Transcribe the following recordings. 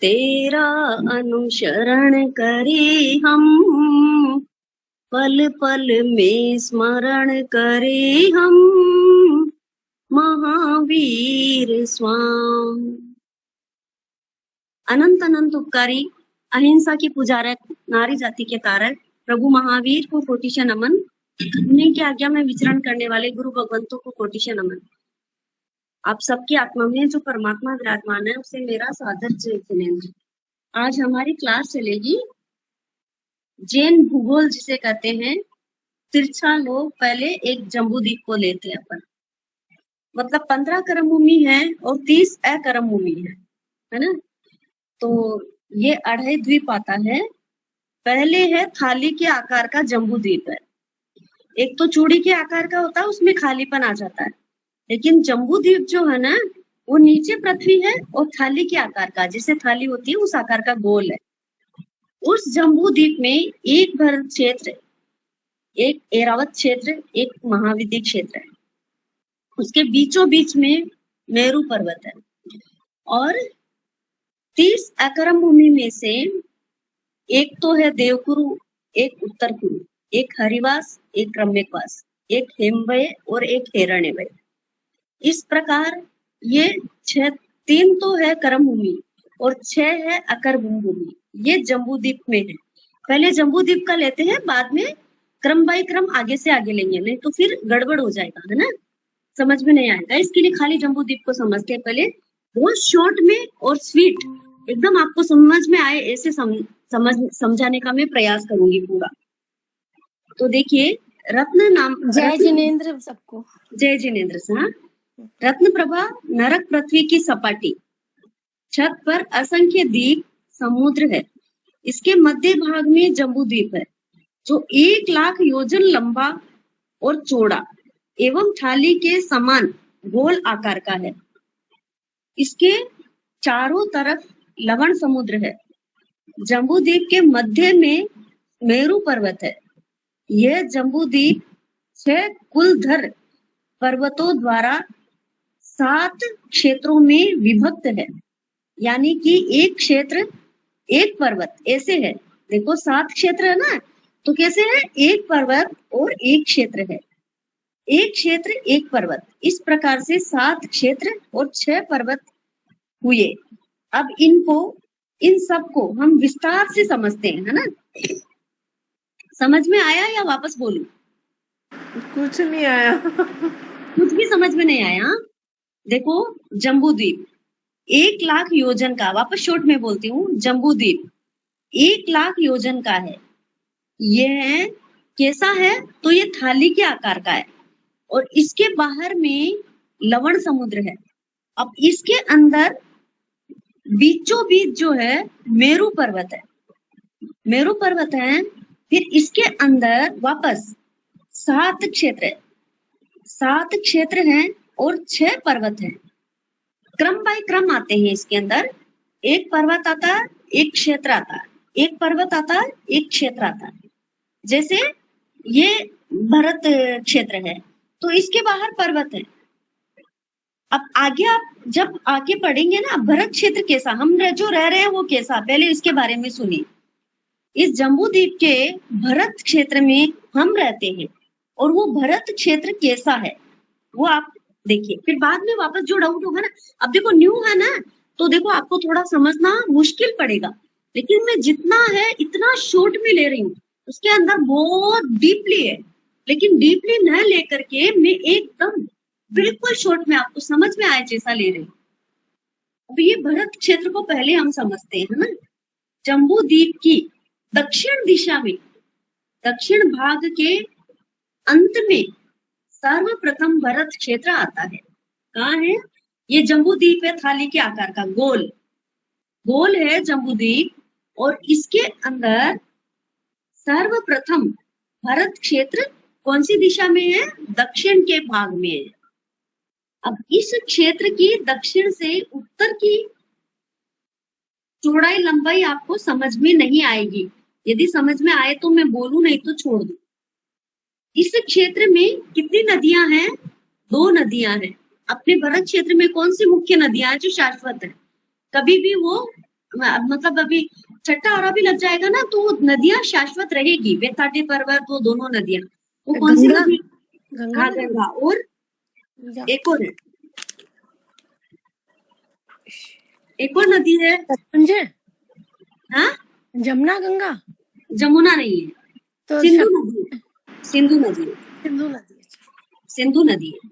तेरा अनुसरण करे हम, पल पल में स्मरण करे हम, महावीर स्वामी। अनंत अनंत उपकारी, अहिंसा की पुजारक, नारी जाति के तारक प्रभु महावीर को कोटिश नमन। उन्हीं की आज्ञा में विचरण करने वाले गुरु भगवंतों को कोटिश नमन। आप सबकी आत्मा में जो परमात्मा विराजमान है उसे मेरा सादर जय जिनेंद्र। आज हमारी क्लास चलेगी जैन भूगोल जिसे कहते हैं। तिरछा लोग पहले एक जम्बू द्वीप को लेते हैं अपन, मतलब 15 कर्म भूमि है और 30 अकर्म भूमि है ना। तो ये अढ़ाई द्वीप आता है। पहले है थाली के आकार का जम्बू द्वीप है। एक तो चूड़ी के आकार का होता है, उसमें खालीपन आ जाता है, लेकिन जम्बू द्वीप जो है ना वो नीचे पृथ्वी है और थाली के आकार का, जैसे थाली होती है उस आकार का गोल है। उस जम्बू द्वीप में एक भरत क्षेत्र, एक ऐरावत क्षेत्र, एक महाविद्य क्षेत्र है। उसके बीचों बीच में मेरू पर्वत है और 30 अकर्म भूमि में से एक तो है देवकुरु, एक उत्तर कुरु, एक हरिवास, एक क्रम्यकवास, एक हेमवय और एक हिरण्यवय। इस प्रकार ये 3 तो है कर्म भूमि और 6 है अकर्म भूमि। ये जम्बू द्वीप में है। पहले जम्बू द्वीप का लेते हैं, बाद में क्रम बाय क्रम आगे से आगे लेंगे, नहीं तो फिर गड़बड़ हो जाएगा, है ना, समझ में नहीं आएगा। इसके लिए खाली जम्बू द्वीप को समझते हैं पहले, बहुत शॉर्ट में और स्वीट, एकदम आपको समझ में आए ऐसे समझाने का मैं प्रयास करूंगी पूरा। तो देखिए, रत्न नाम, जय जिनेंद्र सबको। जय जिनेंद्र सा। रत्न प्रभा नरक पृथ्वी की सपाटी, छत पर असंख्य द्वीप समुद्र है। इसके मध्य भाग में जम्बू द्वीप है जो 1 लाख योजन लंबा और चौड़ा एवं थाली के समान गोल आकार का है। इसके चारों तरफ लवण समुद्र है। जम्बू द्वीप के मध्य में मेरू पर्वत है। यह जम्बू द्वीप 6 कुलधर पर्वतों द्वारा 7 क्षेत्रों में विभक्त है, यानी कि एक क्षेत्र एक पर्वत ऐसे है। देखो 7 क्षेत्र है ना, तो कैसे है, एक पर्वत और एक क्षेत्र है, एक क्षेत्र एक पर्वत, इस प्रकार से 7 क्षेत्र और 6 पर्वत हुए। अब इन सबको हम विस्तार से समझते हैं, है ना। समझ में आया या वापस बोलूं? कुछ नहीं आया। कुछ भी समझ में नहीं आया। देखो जम्बू द्वीप 1 लाख योजन का, वापस शॉर्ट में बोलती हूँ, जम्बू द्वीप 1 लाख योजन का है। यह कैसा है, तो ये थाली के आकार का है और इसके बाहर में लवण समुद्र है। अब इसके अंदर बीचों बीच जो है मेरू पर्वत है, मेरू पर्वत है। फिर इसके अंदर वापस 7 क्षेत्र है, 7 क्षेत्र हैं और 6 पर्वत हैं। क्रम बाय क्रम आते हैं इसके अंदर। एक पर्वत आता है, एक क्षेत्र आता है, एक पर्वत आता है, एक क्षेत्र आता है। जैसे ये भरत क्षेत्र है तो इसके बाहर पर्वत है। अब आगे आप जब आगे पढ़ेंगे ना, भरत क्षेत्र कैसा, हम जो रह रहे हैं वो कैसा, पहले इसके बारे में सुनिए। इस जम्बू द्वीप के भरत क्षेत्र में हम रहते हैं और वो भरत क्षेत्र कैसा है वो आप देखिए, फिर बाद में वापस जो डाउट होगा ना, अब देखो न्यू है ना, तो देखो आपको थोड़ा समझना मुश्किल पड़ेगा, लेकिन मैं जितना है इतना शॉर्ट में ले रही हूँ। उसके अंदर बहुत डीपली है, लेकिन डीपली न लेकर के मैं एकदम बिल्कुल शॉर्ट में आपको समझ में आए जैसा ले रही हूँ। अब ये भरत क्षेत्र को पहले हम समझते हैं ना। जम्बू द्वीप की दक्षिण दिशा में, दक्षिण भाग के अंत में सर्वप्रथम भरत क्षेत्र आता है। कहाँ है ये? जम्बू द्वीप है, थाली के आकार का, गोल गोल है जम्बू द्वीप और इसके अंदर सर्वप्रथम भरत क्षेत्र कौन सी दिशा में है? दक्षिण के भाग में है। अब इस क्षेत्र की दक्षिण से उत्तर की चौड़ाई लंबाई आपको समझ में नहीं आएगी। यदि समझ में आए तो मैं बोलूं, नहीं तो छोड़ दूं। इस क्षेत्र में कितनी नदियां हैं? 2 नदियां हैं। अपने भरत क्षेत्र में कौन सी मुख्य नदियां हैं जो शाश्वत है, कभी भी वो मतलब अभी छठा आरा भी लग जाएगा ना, तो नदियां शाश्वत रहेगी। वेताटे पर्वत, वो दोनों नदियां, वो कौन सी गंगा नदी? गंगा हाँ, नदी गंगा। और या एक और है, एक और नदी है। सतलुज है, हाँ, जमुना गंगा जमुना नहीं है, तो सिंधु नदी है। सिंधु नदी है, सिंधु नदी है। सिंधु नदी है।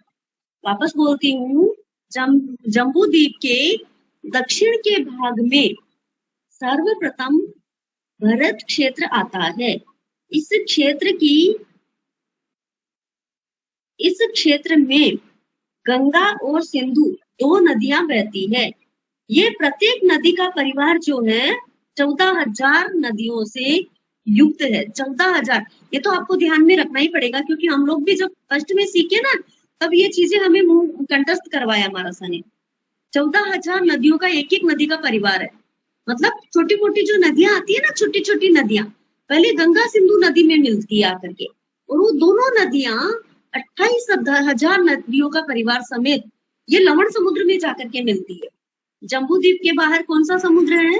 वापस बोलती हूँ, जम्बू द्वीप के दक्षिण के भाग में सर्वप्रथम भरत क्षेत्र आता है। इस क्षेत्र में गंगा और सिंधु दो नदियां बहती है। ये प्रत्येक नदी का परिवार जो है 14,000 नदियों से युक्त है। 14,000, ये तो आपको ध्यान में रखना ही पड़ेगा, क्योंकि हम लोग भी जब फर्स्ट में सीखे ना, तब ये चीजें हमें मुंह कंठस्थ करवाया हमारा सा ने। 14,000 नदियों का एक एक नदी का परिवार है। मतलब छोटी मोटी जो नदियां आती है ना, छोटी छोटी नदियां, पहले गंगा सिंधु नदी में मिलती है आकर के, और वो दोनों नदियां 28,000 नदियों का परिवार समेत ये लवण समुद्र में जाकर के मिलती है। जम्बू द्वीप के बाहर कौन सा समुद्र है?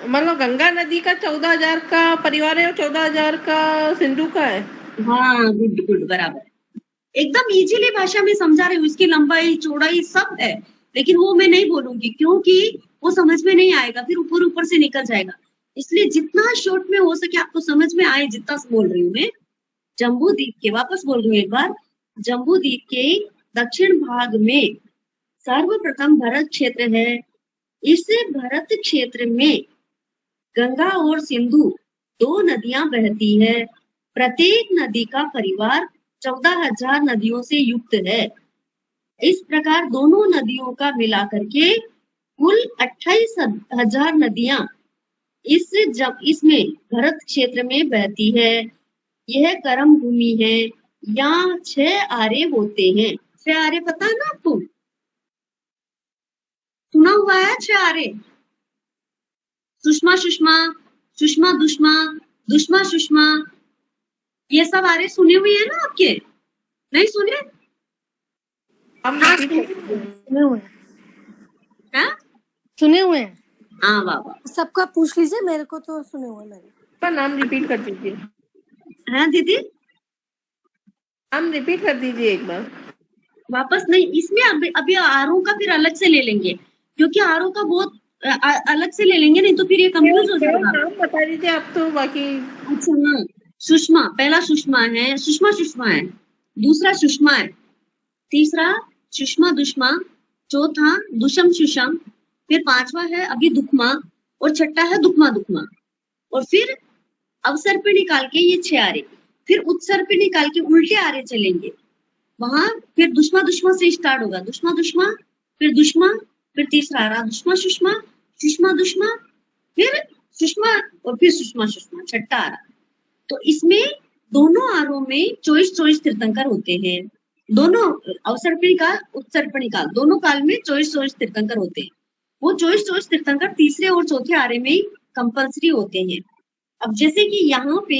मतलब गंगा नदी का 14,000 का परिवार है और 14,000 का सिंधु का है। हाँ, गुड गुड, बराबर। एकदम इजीली भाषा में समझा रही हूँ, इसकी लंबाई चौड़ाई सब है, लेकिन वो मैं नहीं बोलूंगी क्योंकि वो समझ में नहीं आएगा, फिर ऊपर ऊपर से निकल जाएगा। इसलिए जितना शॉर्ट में हो सके आपको समझ में आए, जितना बोल रही हूँ मैं। जम्बू द्वीप के, वापस बोल रही हूँ एक बार, जम्बू द्वीप के दक्षिण भाग में सर्वप्रथम भरत क्षेत्र है। इस भरत क्षेत्र में गंगा और सिंधु दो नदियां बहती है। प्रत्येक नदी का परिवार 14,000 नदियों से युक्त है। इस प्रकार दोनों नदियों का मिलाकर के कुल 28,000 नदियां इसमें भरत क्षेत्र में बहती है। यह कर्म भूमि है। यहाँ 6 आरे होते हैं। 6 आरे पता है ना आपको? सुना हुआ है 6 आरे? सुषमा सुषमा, सुषमा दुष्मा, दुष्मा सुषमा, ये सब आरे सुने हुए हैं ना आपके? नहीं सुने? हम हाँ, repeat कर दीजिए। सुने हुए हैं, हाँ, सुने हुए हैं। हाँ, वाह वाह। सबका पूछ लीजिए, मेरे को तो सुने हुए हैं मैंने। आपका नाम रिपीट कर दीजिए। हाँ दीदी, नाम रिपीट कर दीजिए एक बार। वापस नहीं, इसमें अभी आरों का फिर अलग से ले लेंगे, क्योंकि आरों का बहुत अलग से ले लेंगे, नहीं तो फिर ये कंफ्यूज हो केवल जाएगा। नाम बता दीजिए आप, तो बाकी अच्छा, हाँ, सुषमा, पहला सुषमा है, सुषमा सुषमा है, दूसरा सुषमा है, तीसरा सुषमा दुष्मा, चौथा दुषम सुषम, फिर पांचवा है अभी दुखमा, और छठा है दुखमा दुखमा। और फिर अवसर पे निकाल के ये 6 आरे, फिर उत्सर पे निकाल के उल्टे आरे चलेंगे। वहां फिर दुश्मा दुश्मा से स्टार्ट होगा, दुश्मा दुश्मा, फिर तीसरा आरा दुश्मा सुषमा, सुषमा दुश्मा, फिर सुषमा, और फिर सुषमा सुषमा, छठा आरा। तो इसमें दोनों आरों में 24 तीर्थंकर होते हैं। दोनों अवसर्पणिका उत्सर्पणिका दोनों काल में 24 तीर्थंकर होते हैं। वो 24 तीर्थंकर तीसरे और चौथे आरे में कंपल्सरी होते हैं। अब जैसे कि यहाँ पे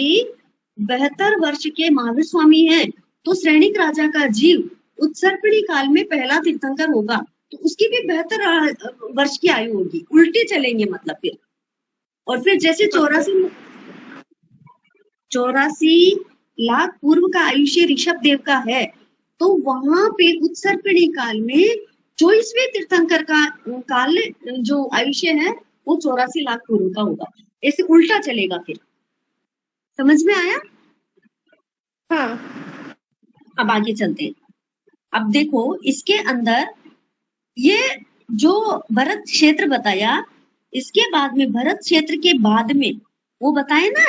72 वर्ष के महावीर स्वामी हैं, तो श्रेणिक राजा का जीव उत्सर्पणी काल में पहला तीर्थंकर होगा, तो उसकी भी 72 वर्ष की आयु होगी। उल्टे चलेंगे मतलब फिर। और फिर जैसे 84 लाख पूर्व का आयुष्य ऋषभ देव का है, तो वहां पे उत्सर्पणी काल में 24वें तीर्थंकर का काल जो आयुष्य है वो 84 लाख पूर्व का होगा। ऐसे उल्टा चलेगा फिर। समझ में आया? हाँ। अब आगे चलते हैं। अब देखो इसके अंदर ये जो भरत क्षेत्र बताया, इसके बाद में भरत क्षेत्र के बाद में वो बताए ना,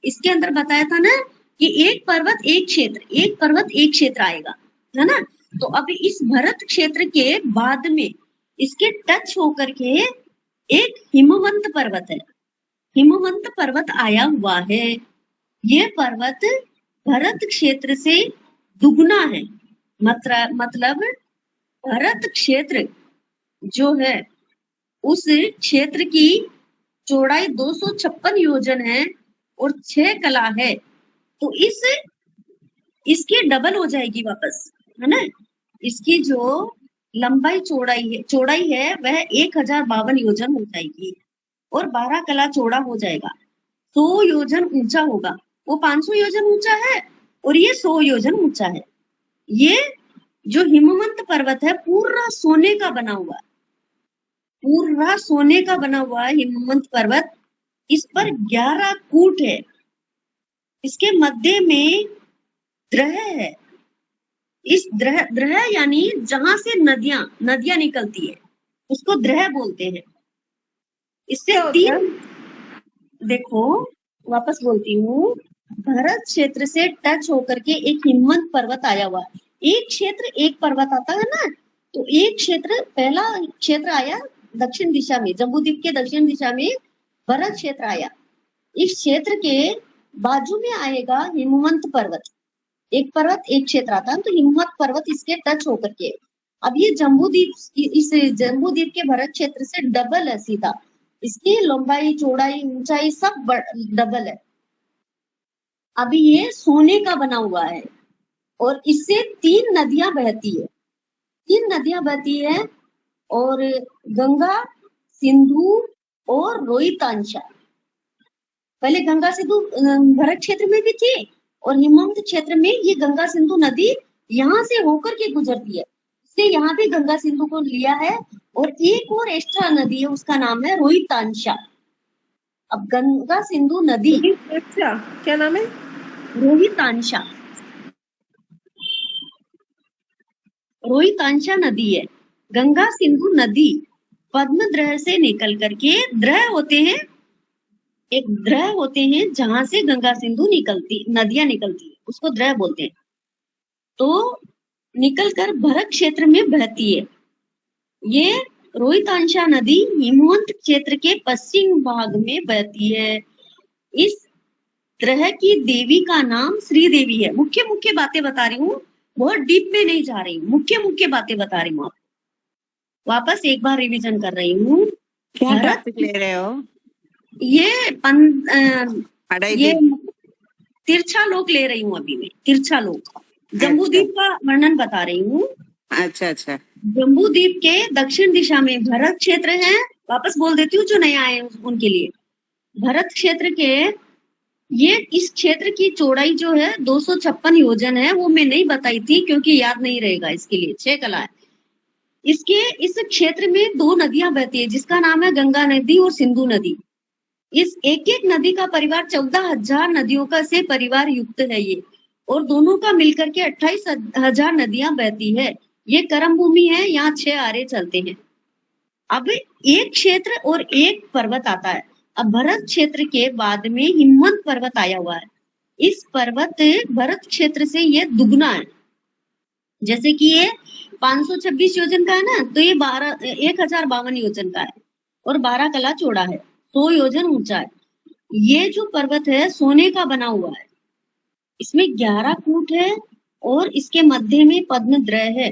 इसके अंदर बताया था ना कि एक पर्वत एक क्षेत्र, एक पर्वत एक क्षेत्र आएगा, है ना? तो अभी इस भरत क्षेत्र के बाद में इसके टच होकर के एक हिमवंत पर्वत है। हिमवंत पर्वत आया हुआ है। ये पर्वत भरत क्षेत्र से दुगना है। मतलब भरत क्षेत्र जो है उस क्षेत्र की चौड़ाई 256 योजन है और 6 कला है, तो इसकी डबल हो जाएगी वापस, है ना? इसकी जो लंबाई चौड़ाई है वह 1052 योजन हो जाएगी और 12 कला चौड़ा हो जाएगा। 100 योजन ऊंचा होगा। वो 500 योजन ऊंचा है और ये 100 योजन ऊंचा है। ये जो हिमवंत पर्वत है पूरा सोने का बना हुआ है, पूरा सोने का बना हुआ है हिमवंत पर्वत। इस पर 11 कूट है। इसके मध्य में द्रह है। इस द्रह यानी जहां से नदियां निकलती है उसको द्रह बोलते हैं। इससे क्या होता है? 3 देखो वापस बोलती हूँ, भरत क्षेत्र से टच होकर के एक हिमवंत पर्वत आया हुआ है। एक क्षेत्र एक पर्वत आता है ना, तो एक क्षेत्र, पहला क्षेत्र आया दक्षिण दिशा में, जम्बूद्वीप के दक्षिण दिशा में भरत क्षेत्र आया। इस क्षेत्र के बाजू में आएगा हिमवंत पर्वत। एक पर्वत एक क्षेत्र आता है, तो हिमवंत पर्वत इसके टच होकर के, अब ये इस जम्बूद्वीप के भरत क्षेत्र से डबल है सीधा। इसकी लंबाई चौड़ाई ऊंचाई सब डबल है। अभी ये सोने का बना हुआ है और इससे 3 नदियां बहती है। 3 नदियां बहती है और गंगा, सिंधु और रोहितांशा। पहले गंगा सिंधु भरत क्षेत्र में भी थी और हिमवंत क्षेत्र में ये गंगा सिंधु नदी यहाँ से होकर के गुजरती है, इसलिए यहाँ भी गंगा सिंधु को लिया है। और एक और एक्स्ट्रा नदी है, उसका नाम है रोहितांशा। अब गंगा सिंधु नदी, अच्छा, क्या नाम है? रोहितांशा, रोहितांशा नदी है। गंगा सिंधु नदी पद्म द्रह से निकल करके, द्रह होते हैं, एक द्रह होते हैं जहां से गंगा सिंधु नदियां निकलती है, उसको द्रह बोलते हैं। तो निकलकर भरत क्षेत्र में बहती है। ये रोहितांशा नदी हिमवंत क्षेत्र के पश्चिम भाग में बहती है। इस द्रह की देवी का नाम श्री देवी है। मुख्य मुख्य बातें बता रही हूँ, बहुत डीप में नहीं जा रही हूँ, मुख्य मुख्य बातें बता रही हूँ। आप वापस एक बार रिवीजन कर रही हूँ। क्या भरत, टॉपिक ले रहे हो? ये तिरछा लोक ले रही हूँ अभी मैं, तिरछा लोक। जम्बूद्वीप का वर्णन बता रही हूँ। अच्छा अच्छा। जम्बूद्वीप के दक्षिण दिशा में भरत क्षेत्र है। वापस बोल देती हूँ जो नए आए हैं उनके लिए। भरत क्षेत्र के ये इस क्षेत्र की चौड़ाई जो है 256 योजन है। वो मैं नहीं बताई थी क्योंकि याद नहीं रहेगा, इसके लिए 6 कला है। इसके इस क्षेत्र में 2 नदियां बहती है जिसका नाम है गंगा नदी और सिंधु नदी। इस एक एक नदी का परिवार 14,000 नदियों का से परिवार युक्त है ये, और दोनों का मिलकर के 28,000 नदियां बहती है। ये कर्म भूमि है, यहाँ 6 आरे चलते हैं। अब एक क्षेत्र और एक पर्वत आता है। अब भरत क्षेत्र के बाद में हिमवंत पर्वत आया हुआ है। इस पर्वत भरत क्षेत्र से ये दुगना है। जैसे कि ये 526 योजन का है ना, तो ये 1052 योजन का है और 12 कला चौड़ा है, 100 योजन ऊंचा है। ये जो पर्वत है सोने का बना हुआ है। इसमें 11 कूट है और इसके मध्य में पद्म द्रह है।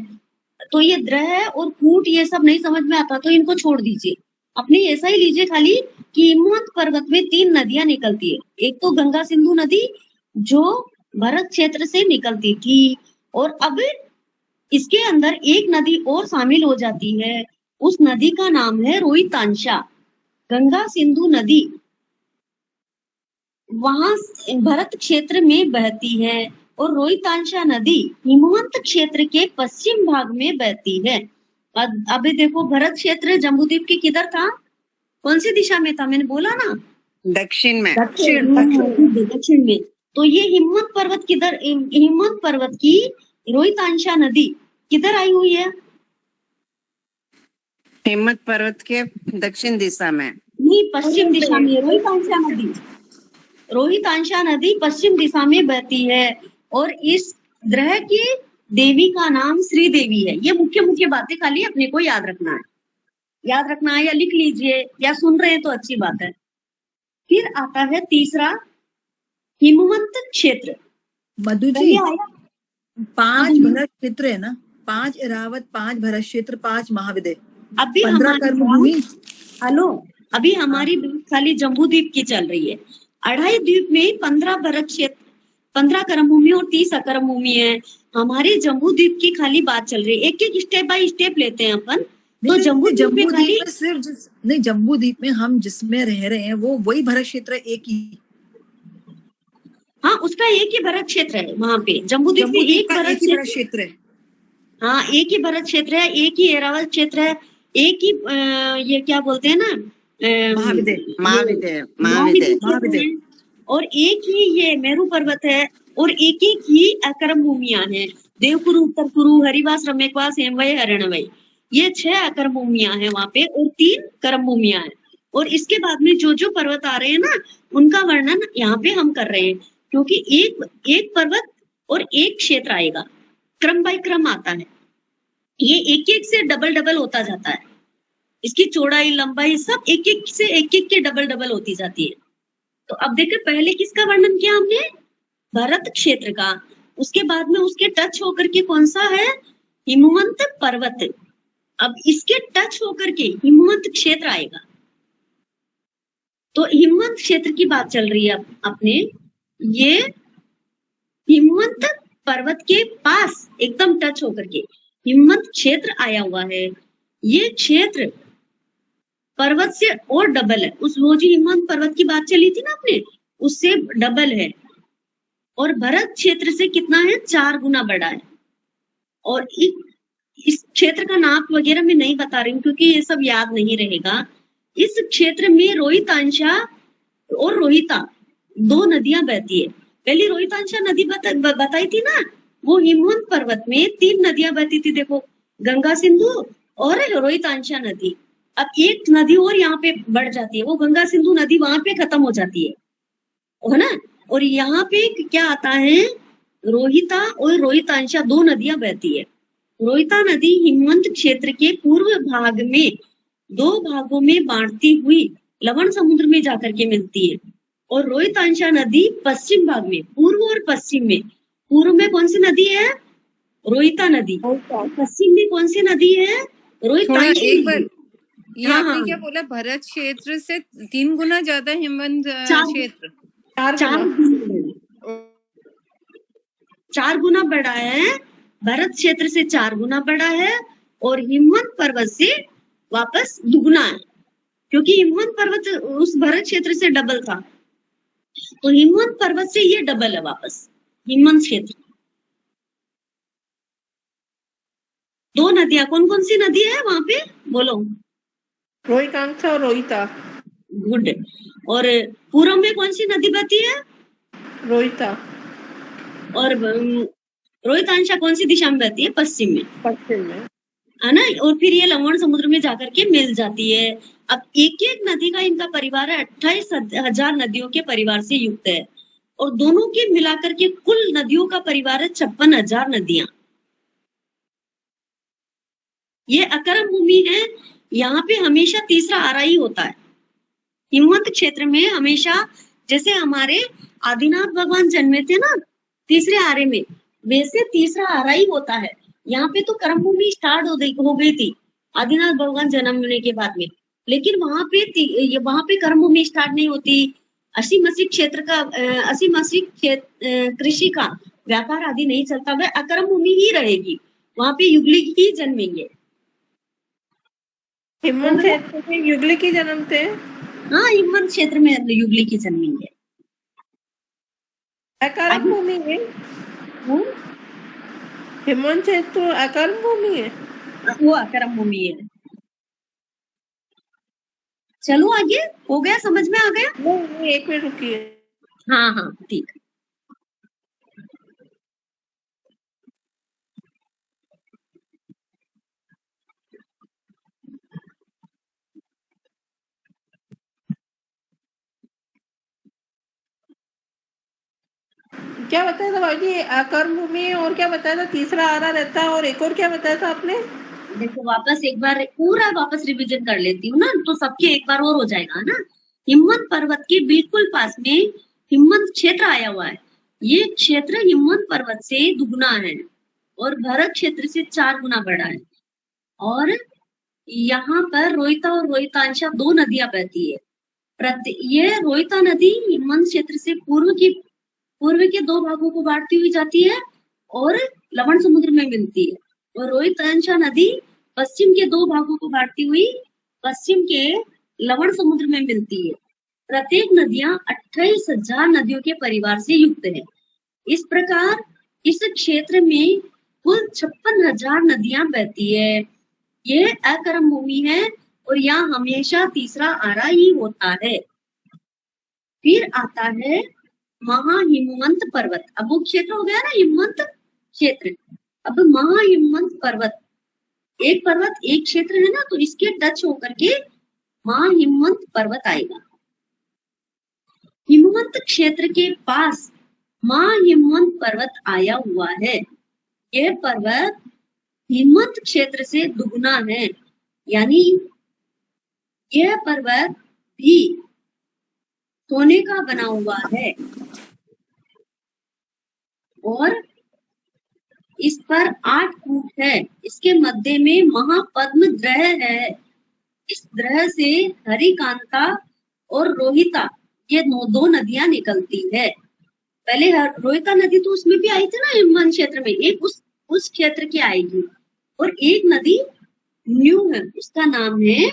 तो ये द्रह और कूट ये सब नहीं समझ में आता तो इनको छोड़ दीजिए, अपने ऐसा ही लीजिए खाली कि हिमवंत पर्वत में 3 नदियां निकलती है। एक तो गंगा सिंधु नदी जो भरत क्षेत्र से निकलती थी, और अब इसके अंदर एक नदी और शामिल हो जाती है। उस नदी का नाम है रोहितांशा। गंगा सिंधु नदी वहां भरत क्षेत्र में बहती है और रोहितांशा नदी हिमवंत क्षेत्र के पश्चिम भाग में बहती है। अभी देखो भरत क्षेत्र जम्बूद्वीप के किधर था, कौन सी दिशा में था, मैंने बोला ना दक्षिण में। दक्षिण में। तो ये हिमवंत पर्वत किधर, हिमवंत पर्वत की रोहितांशा नदी किधर आई हुई है? हिम्मत पर्वत के दक्षिण दिशा में, नहीं, पश्चिम दिशा में। रोहितांशा नदी पश्चिम दिशा में बहती है और इस ग्रह की देवी का नाम श्री देवी है। ये मुख्य मुख्य बातें खाली अपने को याद रखना है, या लिख लीजिए, या सुन रहे हैं तो अच्छी बात है। फिर आता है तीसरा हिमवंत क्षेत्र। मधु जी, 5 भरत क्षेत्र है ना, 5 इरावत, 5 भरत क्षेत्र, 5 महाविद्य, अभी 15 कर्मभूमि। हेलो, अभी हमारी खाली जम्बूद्वीप की चल रही है। 2.5 द्वीप में 15 15 कर्म भूमि और 30 अकर्म भूमि है। हमारे जम्बू द्वीप की खाली बात चल रही है, एक एक स्टेप बाय स्टेप लेते हैं अपन। तो जम्बू द्वीप जम्बू में खाली द्वीप में सिर्फ नहीं, जम्बू द्वीप में हम जिसमें रह रहे हैं वो वही भरत क्षेत्र एक ही। हाँ, उसका एक ही भरत क्षेत्र है वहां पे। जम्बू द्वीप में एक का भरत एक ही भरत क्षेत्र, क्षेत्र है। हाँ एक ही भरत क्षेत्र है, एक ही एरावत क्षेत्र है, एक ही ये क्या बोलते हैं ना महाविद्य महाविद्य है, और एक ही ये मेरू पर्वत है, और एक एक ही अकर्म भूमियां हैं। देवकुरु, उत्तर कुरु, हरिवास, रम्यकवास, हेमवय, हरणवय, ये 6 अकर्म भूमियां हैं वहां पे, और 3 कर्म भूमियां हैं। और इसके बाद में जो जो पर्वत आ रहे हैं ना, उनका वर्णन यहाँ पे हम कर रहे हैं, क्योंकि एक पर्वत और एक क्षेत्र आएगा, क्रम बाय क्रम आता है। ये एक एक से डबल डबल होता जाता है, इसकी चौड़ाई लंबाई सब एक एक से एक एक के डबल डबल होती जाती है। तो अब देखिए, पहले किसका वर्णन किया हमने? भरत क्षेत्र का। उसके बाद में उसके टच होकर के कौन सा है? हिमवंत पर्वत। अब इसके टच होकर के हिमवंत क्षेत्र आएगा। तो हिमवंत क्षेत्र की बात चल रही है अपने। ये हिमवंत पर्वत के पास एकदम टच होकर के हिमवंत क्षेत्र आया हुआ है। ये क्षेत्र पर्वत से और डबल है, उस वो जो हिमवंत पर्वत की बात चली थी ना अपने, उससे डबल है। और भरत क्षेत्र से कितना है? 4 गुना बड़ा है। और इस क्षेत्र का नाप वगैरह मैं नहीं बता रही हूँ, क्योंकि ये सब याद नहीं रहेगा। इस क्षेत्र में रोहितांशा और रोहिता 2 नदियां बहती है। पहली रोहितांशा नदी बताई थी ना, वो हिमवंत पर्वत में 3 नदियां बहती थी, देखो, गंगा, सिंधु और रोहितांशा नदी। अब एक नदी और यहाँ पे बढ़ जाती है, वो गंगा सिंधु नदी वहां पे खत्म हो जाती है ना। और यहाँ पे क्या आता है? रोहिता और रोहितांशा 2 नदियां बहती है। रोहिता नदी हिमवंत क्षेत्र के पूर्व भाग में 2 भागों में बांटती हुई लवण समुद्र में जाकर के मिलती है। और रोहितांशा नदी पश्चिम भाग में, पूर्व और पश्चिम में, पूर्व में कौन सी नदी है? रोहिता नदी। पश्चिम में कौन सी नदी है? रोहितांशा एक बार नदी। ये हाँ, आपने हाँ। क्या बोला? भरत क्षेत्र से 3 गुना ज्यादा हिमवंत 4 क्षेत्र? 4 गुना बड़ा है। भरत क्षेत्र से 4 गुना बड़ा है, और हिमवंत पर्वत से वापस दुगुना है, क्योंकि हिमवंत पर्वत उस भरत क्षेत्र से डबल था, तो हिमवंत पर्वत से ये डबल है वापस हिमवंत क्षेत्र। 2 नदियां कौन कौन सी नदी है वहां पे? बोलो। रोहितांशा और रोहिता। गुड। और पूर्व में कौन सी नदी बहती है? रोहिता। और रोहितांशा कौन सी दिशा में बहती है? पश्चिम में, पश्चिम में, है ना। और फिर ये लवण समुद्र में जाकर के मिल जाती है। अब एक एक नदी का इनका परिवार है 28,000 नदियों के परिवार से युक्त है, और दोनों के मिलाकर के कुल नदियों का परिवार है 56,000 नदियां। ये अकर्म भूमि है। यहाँ पे हमेशा तीसरा आरा ही होता है। हिमवंत क्षेत्र में हमेशा, जैसे हमारे आदिनाथ भगवान जन्मे थे ना तीसरे आरे में, वैसे तीसरा आरा ही होता है। यहाँ पे तो कर्म भूमि स्टार्ट हो गई थी आदिनाथ भगवान जन्म लेने के बाद में, लेकिन वहां पे कर्म भूमि स्टार्ट नहीं होती। असी मसीह क्षेत्र का कृषि का व्यापार आदि नहीं चलता, वह अकर्म भूमि ही रहेगी, वहां पे युगलिक ही जन्मेंगे। हिमवंत क्षेत्र में युगलिक ही जन्मते हैं। हाँ, हिमवंत क्षेत्र में युगलिक ही जन्मेंगे। अकर्म भूमि है हिमवंत क्षेत्र, अकर्म भूमि है, वो अकर्म भूमि है। चलो आगे, हो गया? समझ में आ गया? नहीं, 1 मिनट रुकिए। हाँ हाँ ठीक। क्या बताया था भाई जी? अकर्म भूमि, और क्या बताया था? तीसरा आरा रहता है, और एक और क्या बताया था आपने? देखो, वापस एक बार पूरा वापस रिवीजन कर लेती हूँ ना, तो सबके एक बार और हो जाएगा ना। हिमवंत पर्वत के बिल्कुल पास में हिमवंत क्षेत्र आया हुआ है। ये क्षेत्र हिमवंत पर्वत से दुगुना है, और भरत क्षेत्र से 4 गुना बड़ा है। और यहाँ पर रोहिता और रोहितांशा 2 नदियां बहती है। ये रोहिता नदी हिमवंत क्षेत्र से पूर्व की पूर्व के 2 भागों को बांटती हुई जाती है और लवण समुद्र में मिलती है। और रोहित अंशा नदी पश्चिम के 2 भागों को बांटती हुई पश्चिम के लवण समुद्र में मिलती है। प्रत्येक नदियां 28,000 नदियों के परिवार से युक्त है। इस प्रकार इस क्षेत्र में कुल 56,000 नदियां बहती है। यह अकर्म भूमि है और यहाँ हमेशा तीसरा आरा ही होता है। फिर आता है महाहिमवंत पर्वत। अब वो क्षेत्र हो गया ना हिमवंत क्षेत्र। अब महाहिमवंत पर्वत, एक पर्वत एक क्षेत्र है ना, तो इसके टच होकर के महाहिमवंत पर्वत आएगा। हिमवंत क्षेत्र के पास महाहिमवंत पर्वत आया हुआ है। यह पर्वत हिमवंत क्षेत्र से दुगुना है, यानी यह पर्वत भी सोने का बना हुआ है और इस पर 8 कूट है। इसके मध्य में महापद्म द्रह है। इस द्रह से हरिकांता और रोहिता ये 2 नदियां निकलती है। पहले रोहिता नदी तो उसमें भी आई थी ना हिमवंत क्षेत्र में, एक उस क्षेत्र की आएगी और एक नदी न्यू है, उसका नाम है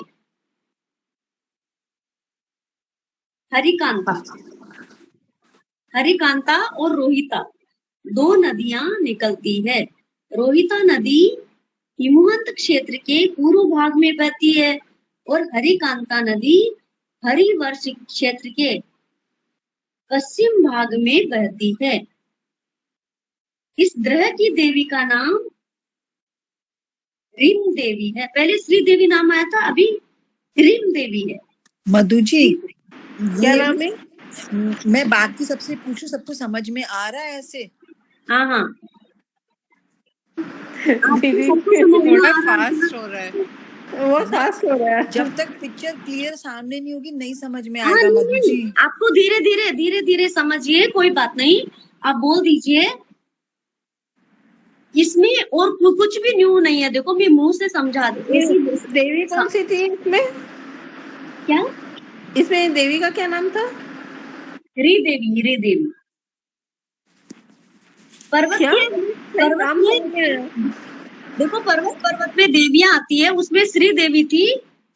हरिकांता। हरिकांता और रोहिता 2 नदियां निकलती है। रोहिता नदी हिमवंत क्षेत्र के पूर्व भाग में बहती है और हरिकांता नदी हरिवर्ष क्षेत्र के पश्चिम भाग में बहती है। इस ग्रह की देवी का नाम रिम देवी है। पहले श्री देवी नाम आया था, अभी रिम देवी है। मधु जी, क्या नाम है? मैं बाकी सबसे पूछूं, सबको समझ में आ रहा है ऐसे? हाँ हाँ, दीदी सबको समझ में थोड़ा आ रहा है। फास्ट हो रहा है। वो फास्ट हो रहा है। जब तक पिक्चर क्लियर सामने नहीं होगी नहीं समझ में हाँ, आएगा मधु नहीं, जी। आपको धीरे धीरे समझिए, कोई बात नहीं, आप बोल दीजिए। इसमें और कुछ भी न्यू नहीं है। देखो मैं मुंह से समझा देवी कौन सी थी इसमें? क्या? इसमें देवी का क्या नाम था? री देवी। पर्वत क्या? पर्वत नाम में समझ में- देखो पर्वत में देवियां आती है, उसमें श्री देवी थी,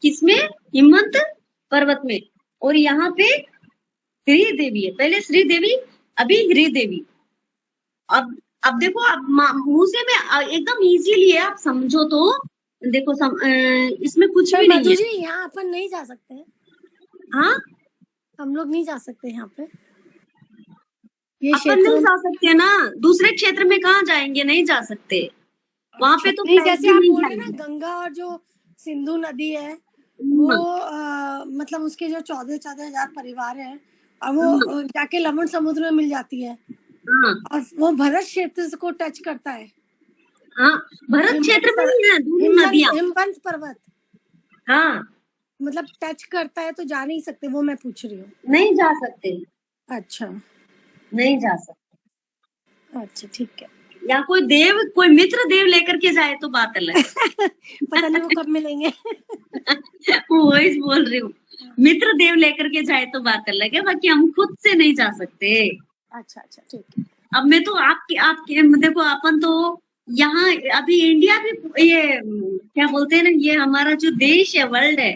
किसमें? हिमवंत पर्वत में। और यहाँ पे ह्री देवी है, पहले श्री देवी अभी ह्री देवी। अब देखो, अब मुंह से मैं एकदम इजीली है, आप समझो तो। देखो इसमें कुछ पर भी नहीं मधु है। जी यहाँ अपन नहीं जा सकते हैं, हाँ, हम लोग नहीं जा सकते यहाँ पे। ये अपन नहीं क्षेत्र जा सकते ना, दूसरे क्षेत्र में कहाँ जाएंगे? नहीं जा सकते वहां पे, तो नहीं, फ्लाइट जैसे भी आप नहीं बोल रहे हैं ना, जाएंगे। गंगा और जो सिंधु नदी है वो मतलब उसके जो 14,000 परिवार हैं और वो जाके लवण समुद्र में मिल जाती है हाँ और वो भरत क्षेत्र को टच करता है। हाँ, भरत क्षेत्र में ही है दोनों नदियां। हिमवंत पर्वत हाँ, मतलब टच करता है तो जा नहीं सकते, वो मैं पूछ रही हूँ। नहीं जा सकते, अच्छा नहीं जा सकते। अच्छा, ठीक है। या कोई मित्र देव लेकर के जाए तो बात अलग है। पता नहीं वो कब मिलेंगे। वही बोल रही हूँ, मित्र देव लेकर के जाए तो बात अलग है, बाकी हम खुद से नहीं जा सकते। अच्छा अच्छा, ठीक है। अब मैं तो आपके देखो, अपन तो यहाँ अभी इंडिया भी, ये क्या बोलते हैं ना, ये हमारा जो देश है, वर्ल्ड है,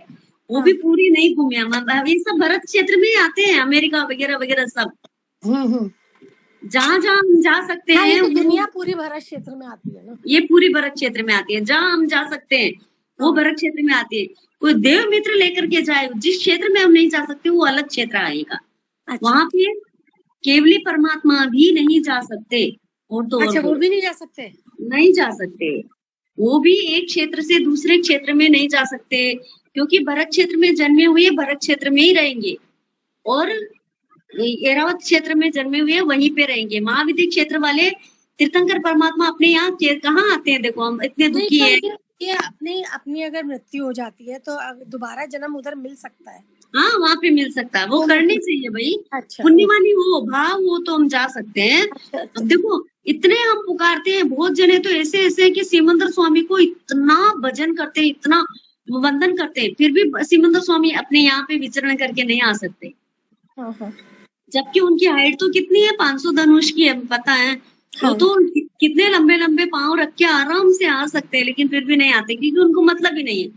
वो भी पूरी नहीं घूमे हम। ये सब भरत क्षेत्र में ही आते हैं, अमेरिका वगैरह वगैरह सब। जहाँ जहाँ हम जा सकते हाँ, ये हैं तो दुनिया पूरी भरत क्षेत्र में आती है ना। ये पूरी भरत क्षेत्र में आती है। जहाँ हम जा सकते हैं वो भरत क्षेत्र में आती है। कोई देव मित्र लेकर के जाए, जिस क्षेत्र में हम नहीं जा सकते वो अलग क्षेत्र आएगा। अच्छा, वहां पे केवली परमात्मा भी नहीं जा सकते। और तो अच्छा, वो भी नहीं जा सकते। नहीं जा सकते, वो भी एक क्षेत्र से दूसरे क्षेत्र में नहीं जा सकते, क्योंकि भरत क्षेत्र में जन्मे हुए भरत क्षेत्र में ही रहेंगे और ऐरावत क्षेत्र में जन्मे हुए वहीं पे रहेंगे। महाविद्य क्षेत्र वाले तीर्थंकर परमात्मा अपने यहाँ कहाँ आते हैं? देखो हम इतने दुखी है। ये अपनी अगर मृत्यु हो जाती है तो दोबारा जन्म उधर मिल सकता है। हाँ, वहाँ पे मिल सकता है, वो करनी चाहिए भाई। अच्छा, पुण्यवानी हो, भाव हो तो हम जा सकते हैं। अच्छा, अब देखो, इतने हम पुकारते हैं, बहुत जने तो ऐसे ऐसे कि सिमंदर स्वामी को इतना भजन करते हैं, इतना वंदन करते हैं, फिर भी सिमंदर स्वामी अपने यहाँ पे विचरण करके नहीं आ सकते। हाँ हाँ, जबकि उनकी हाइट तो कितनी है, 500 धनुष की है, पता है। वो हाँ। तो कितने लंबे लंबे पांव रख के आराम से आ सकते हैं, लेकिन फिर भी नहीं आते, क्योंकि उनको मतलब ही नहीं है।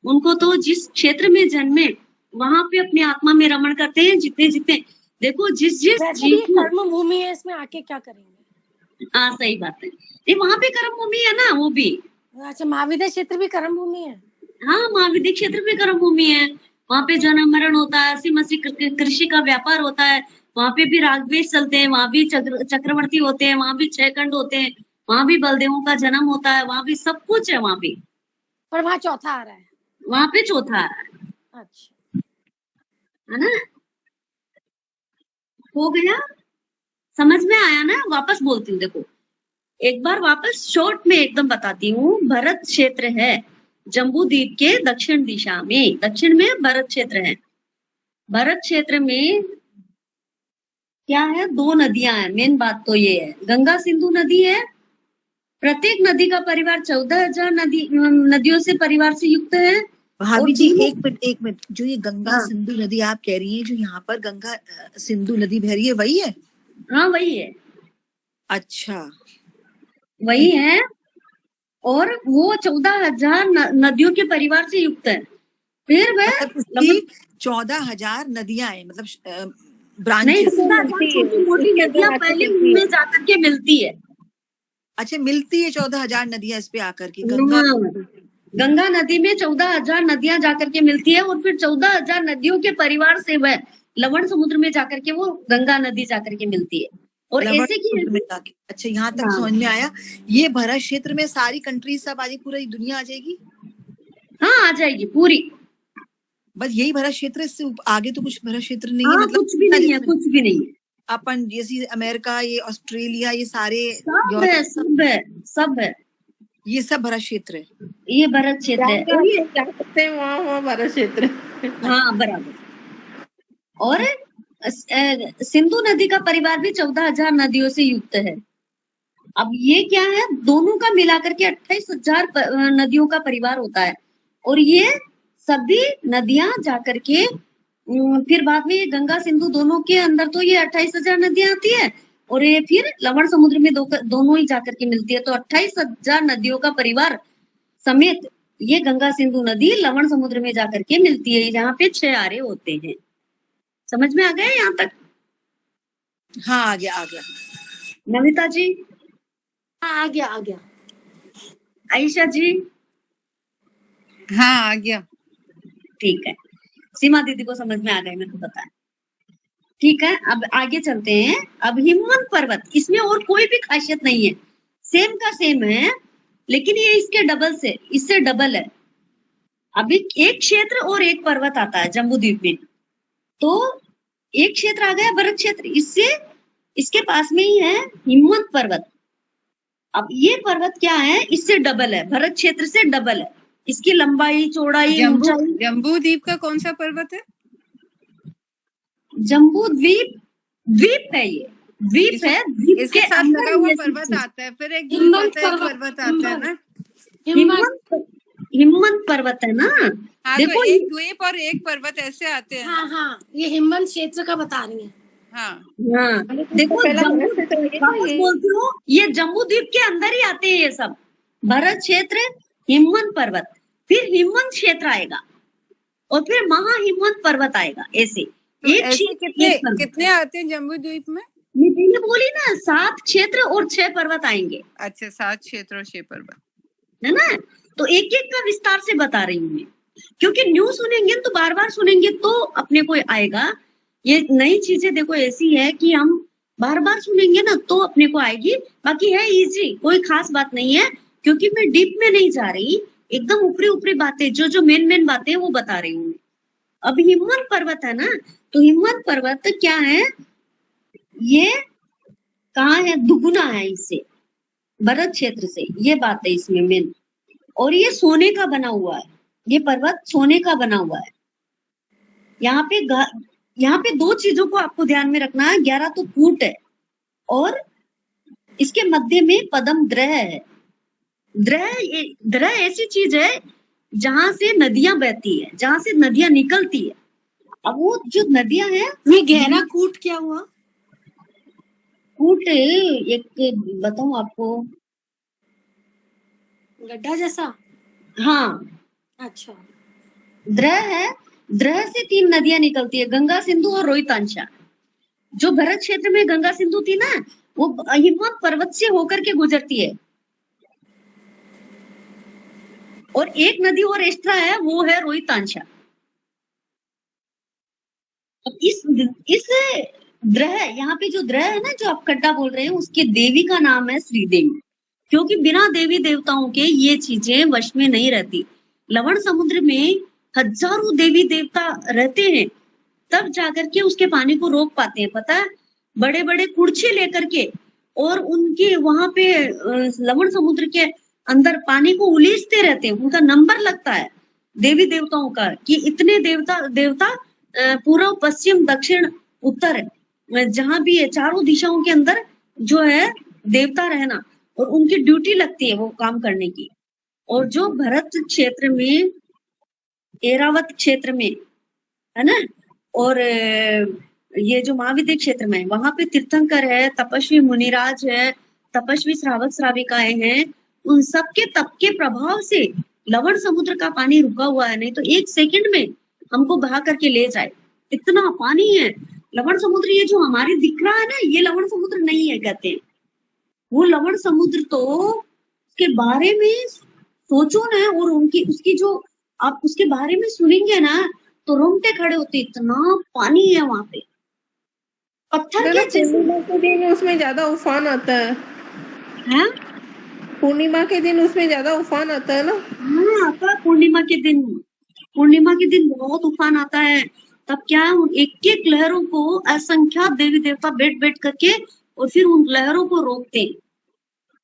उनको तो जिस क्षेत्र में जन्मे वहां पे अपनी आत्मा में रमण करते हैं। जितने जितने देखो, जिस जिस वैसे भी जीव को, कर्म भूमि है, इसमें आके क्या करेंगे? हाँ सही बात है, ये वहां पे कर्म भूमि है ना, वो भी। अच्छा, महाविद्या क्षेत्र भी कर्म भूमि है। हाँ, महाविद्या क्षेत्र भी कर्म भूमि है। वहां पे जन्म मरण होता है, अस्सी मसी कृषि का व्यापार होता है। वहां पे भी रागद्वेष चलते हैं, वहां भी चक्रवर्ती होते हैं, वहां भी 6 खंड होते हैं, वहां भी बलदेवों का जन्म होता है, वहां भी सब कुछ है। वहां भी, पर वहाँ चौथा आ रहा है। वहां पे चौथा है अच्छा, ना। हो गया, समझ में आया ना? वापस बोलती हूँ, देखो एक बार वापस शॉर्ट में एकदम बताती हूँ। भरत क्षेत्र है जम्बू द्वीप के दक्षिण दिशा में, दक्षिण में भरत क्षेत्र है। भरत क्षेत्र में क्या है, 2 नदियां हैं। मेन बात तो ये है, गंगा सिंधु नदी है। प्रत्येक नदी का परिवार 14,000 नदियों से परिवार से युक्त है। भाभी जी तीनों- एक मिनट, जो ये गंगा हाँ। सिंधु नदी आप कह रही हैं, जो यहाँ पर गंगा सिंधु नदी बह रही है, वही है? हाँ वही है, अच्छा, वही है। और वो 14,000 नदियों के परिवार से युक्त है। फिर वह मतलब उसकी 14,000 नदियां हैं, मतलब नहीं, ब्रांचेस। 14,000 छोटी मोटी नदियां पहले उनमें जाकर के मिलती है। अच्छा, मिलती है 14,000 नदियां इस पे आकर के गंगा। गंगा नदी में 14,000 नदियां जाकर के मिलती है, और फिर 14,000 नदियों के परिवार से वह लवण समुद्र में जाकर के वो गंगा नदी जाकर के मिलती है। और लवण ऐसे की समुद्र में जाके, अच्छा यहाँ तक हाँ। समझ में आया। ये भरत क्षेत्र में सारी कंट्री सब आ जाएगी, पूरी दुनिया आ जाएगी? हाँ आ जाएगी पूरी। बस यही भरत क्षेत्र है, इससे आगे तो कुछ भरत क्षेत्र नहीं हाँ, है? मतलब कुछ भी नहीं है, कुछ भी नहीं है। अपन जैसे अमेरिका, ये ऑस्ट्रेलिया, ये सारे सब है, सब है, सब है। ये सब भरत क्षेत्र है। ये भरत क्षेत्र है। और ये क्या करते हैं वहाँ भरत क्षेत्र। हाँ बराबर। और सिंधु नदी का परिवार भी 14,000 नदियों से युक्त है। अब ये क्या है, दोनों का मिलाकर के 28,000 नदियों का परिवार होता है। और ये सभी नदियां जाकर के फिर बाद में ये गंगा सिंधु दोनों के अंदर तो ये 28,000 नदियां आती है, और ये फिर लवण समुद्र में दोनों ही जाकर के मिलती है। तो 28,000 नदियों का परिवार समेत ये गंगा सिंधु नदी लवण समुद्र में जाकर के मिलती है, जहाँ पे 6 आरे होते हैं। समझ में आ गया यहाँ तक? हाँ, आ गया, आ गया। नमिता जी, हाँ, आ गया। आयशा जी, हाँ आ गया। ठीक है। सीमा दीदी को समझ में आ गए, मेरे को पता है। ठीक है, अब आगे चलते हैं। अब हिमवंत पर्वत, इसमें और कोई भी खासियत नहीं है, सेम का सेम है, लेकिन ये इसके डबल से, इससे डबल है। अभी एक क्षेत्र और एक पर्वत आता है जम्बू द्वीप में, तो एक क्षेत्र आ गया भरत क्षेत्र, इससे इसके पास में ही है हिमवंत पर्वत। अब ये पर्वत क्या है, इससे डबल है, भरत क्षेत्र से डबल है। इसकी लंबाई, चौड़ाई, ऊंचाई। जम्बू द्वीप का कौन सा पर्वत है? जम्बू द्वीप, द्वीप है ये, द्वीप है। द्वीप इसके के साथ अंदर लगा हुआ ये पर्वत चीज़- आता है, फिर एक हिमवंत पर्वत आता है ना। हिमवंत पर्वत है ना। हाँ, देखो तो एक द्वीप और एक पर्वत ऐसे आते हैं। हाँ, ये हिमवंत क्षेत्र का बता रही है। हाँ, हाँ, देखो वापस बोलती हूँ, ये जम्बू द्वीप के अंदर ही आते हैं ये सब। भरत क्षेत्र, हिमवंत पर्वत, फिर हिमवंत क्षेत्र आएगा, और फिर महाहिमवंत पर्वत आएगा। ऐसे तो एक ऐसे क्षेत्र कितने आते हैं जम्बू द्वीप में? मैंने बोली ना, 7 क्षेत्र और 6 पर्वत आएंगे, अच्छा, 7 क्षेत्र और 6 पर्वत, है ना। तो एक एक का विस्तार से बता रही हूँ मैं, क्योंकि न्यूज सुनेंगे तो बार बार सुनेंगे तो अपने को आएगा। ये नई चीजें देखो ऐसी है कि हम बार बार सुनेंगे ना तो अपने को आएगी। बाकी है इजी, कोई खास बात नहीं है, क्योंकि मैं डीप में नहीं जा रही, एकदम ऊपरी ऊपरी बातें, जो मेन बातें वो बता रही हूँ। अब हिमवंत पर्वत है ना, तो हिमवंत पर्वत क्या है, ये कहाँ है, दुगुना है इससे, भरत क्षेत्र से, ये बात है इसमें मेन। और ये सोने का बना हुआ है, ये पर्वत सोने का बना हुआ है। यहाँ पे 2 चीजों को आपको ध्यान में रखना है। 11 तो फूट है, और इसके मध्य में पद्म द्रह है। द्रह ऐसी चीज है जहां से नदियां बहती है, जहां से नदियां निकलती है। अब वो जो नदियां हैं, ये गहरा कूट क्या हुआ? कूट एक बताऊं आपको, गड्ढा जैसा? हाँ अच्छा। द्रह है, द्रह से 3 नदियां निकलती है, गंगा, सिंधु और रोहितांशा। जो भरत क्षेत्र में गंगा सिंधु थी ना, वो हिमवत पर्वत से होकर के गुजरती है। और एक नदी और एक्स्ट्रा है, वो है रोहितांशा। इस द्रह, यहाँ पे जो द्रह है ना, जो आप खड्डा बोल रहे हैं, उसके देवी का नाम है श्रीदेवी। क्योंकि बिना देवी देवताओं के ये चीजें वश में नहीं रहती। लवण समुद्र में हजारों देवी देवता रहते हैं, तब जाकर के उसके पानी को रोक पाते हैं। पता है, बड़े बड़े कुड़छे लेकर के, और उनके वहां पे लवण समुद्र के अंदर पानी को उलीचते रहते हैं। उनका नंबर लगता है देवी देवताओं का, कि इतने देवता पूर्व, पश्चिम, दक्षिण, उत्तर, जहां भी है, चारों दिशाओं के अंदर जो है देवता रहना, और उनकी ड्यूटी लगती है वो काम करने की। और जो भरत क्षेत्र में, एरावत क्षेत्र में, है ना, और ये जो महाविद्य क्षेत्र में, वहां पे तीर्थंकर है, तपस्वी मुनिराज है, तपस्वी श्रावक श्राविकाएं हैं। उन सबके तप के प्रभाव से लवण समुद्र का पानी रुका हुआ है, नहीं तो 1 सेकंड में हमको बहा करके ले जाए, इतना पानी है। लवण समुद्र ये जो हमारे दिख रहा है ना, ये लवण समुद्र नहीं है कहते हैं। वो लवण समुद्र तो उसके बारे में सोचो ना, और उसकी जो आप उसके बारे में सुनेंगे ना, तो रोंगटे खड़े होते, इतना पानी है वहां पे, पत्थर के जैसे। पूर्णिमा के दिन उसमें ज्यादा उफान आता है। हैं? पूर्णिमा के दिन उसमें ज्यादा उफान आता है ना? हाँ, आता है पूर्णिमा के दिन। पूर्णिमा के दिन बहुत उफान आता है। तब क्या, एक एक लहरों को असंख्यात देवी देवता बैठ बैठ करके, और फिर उन लहरों को रोकते हैं।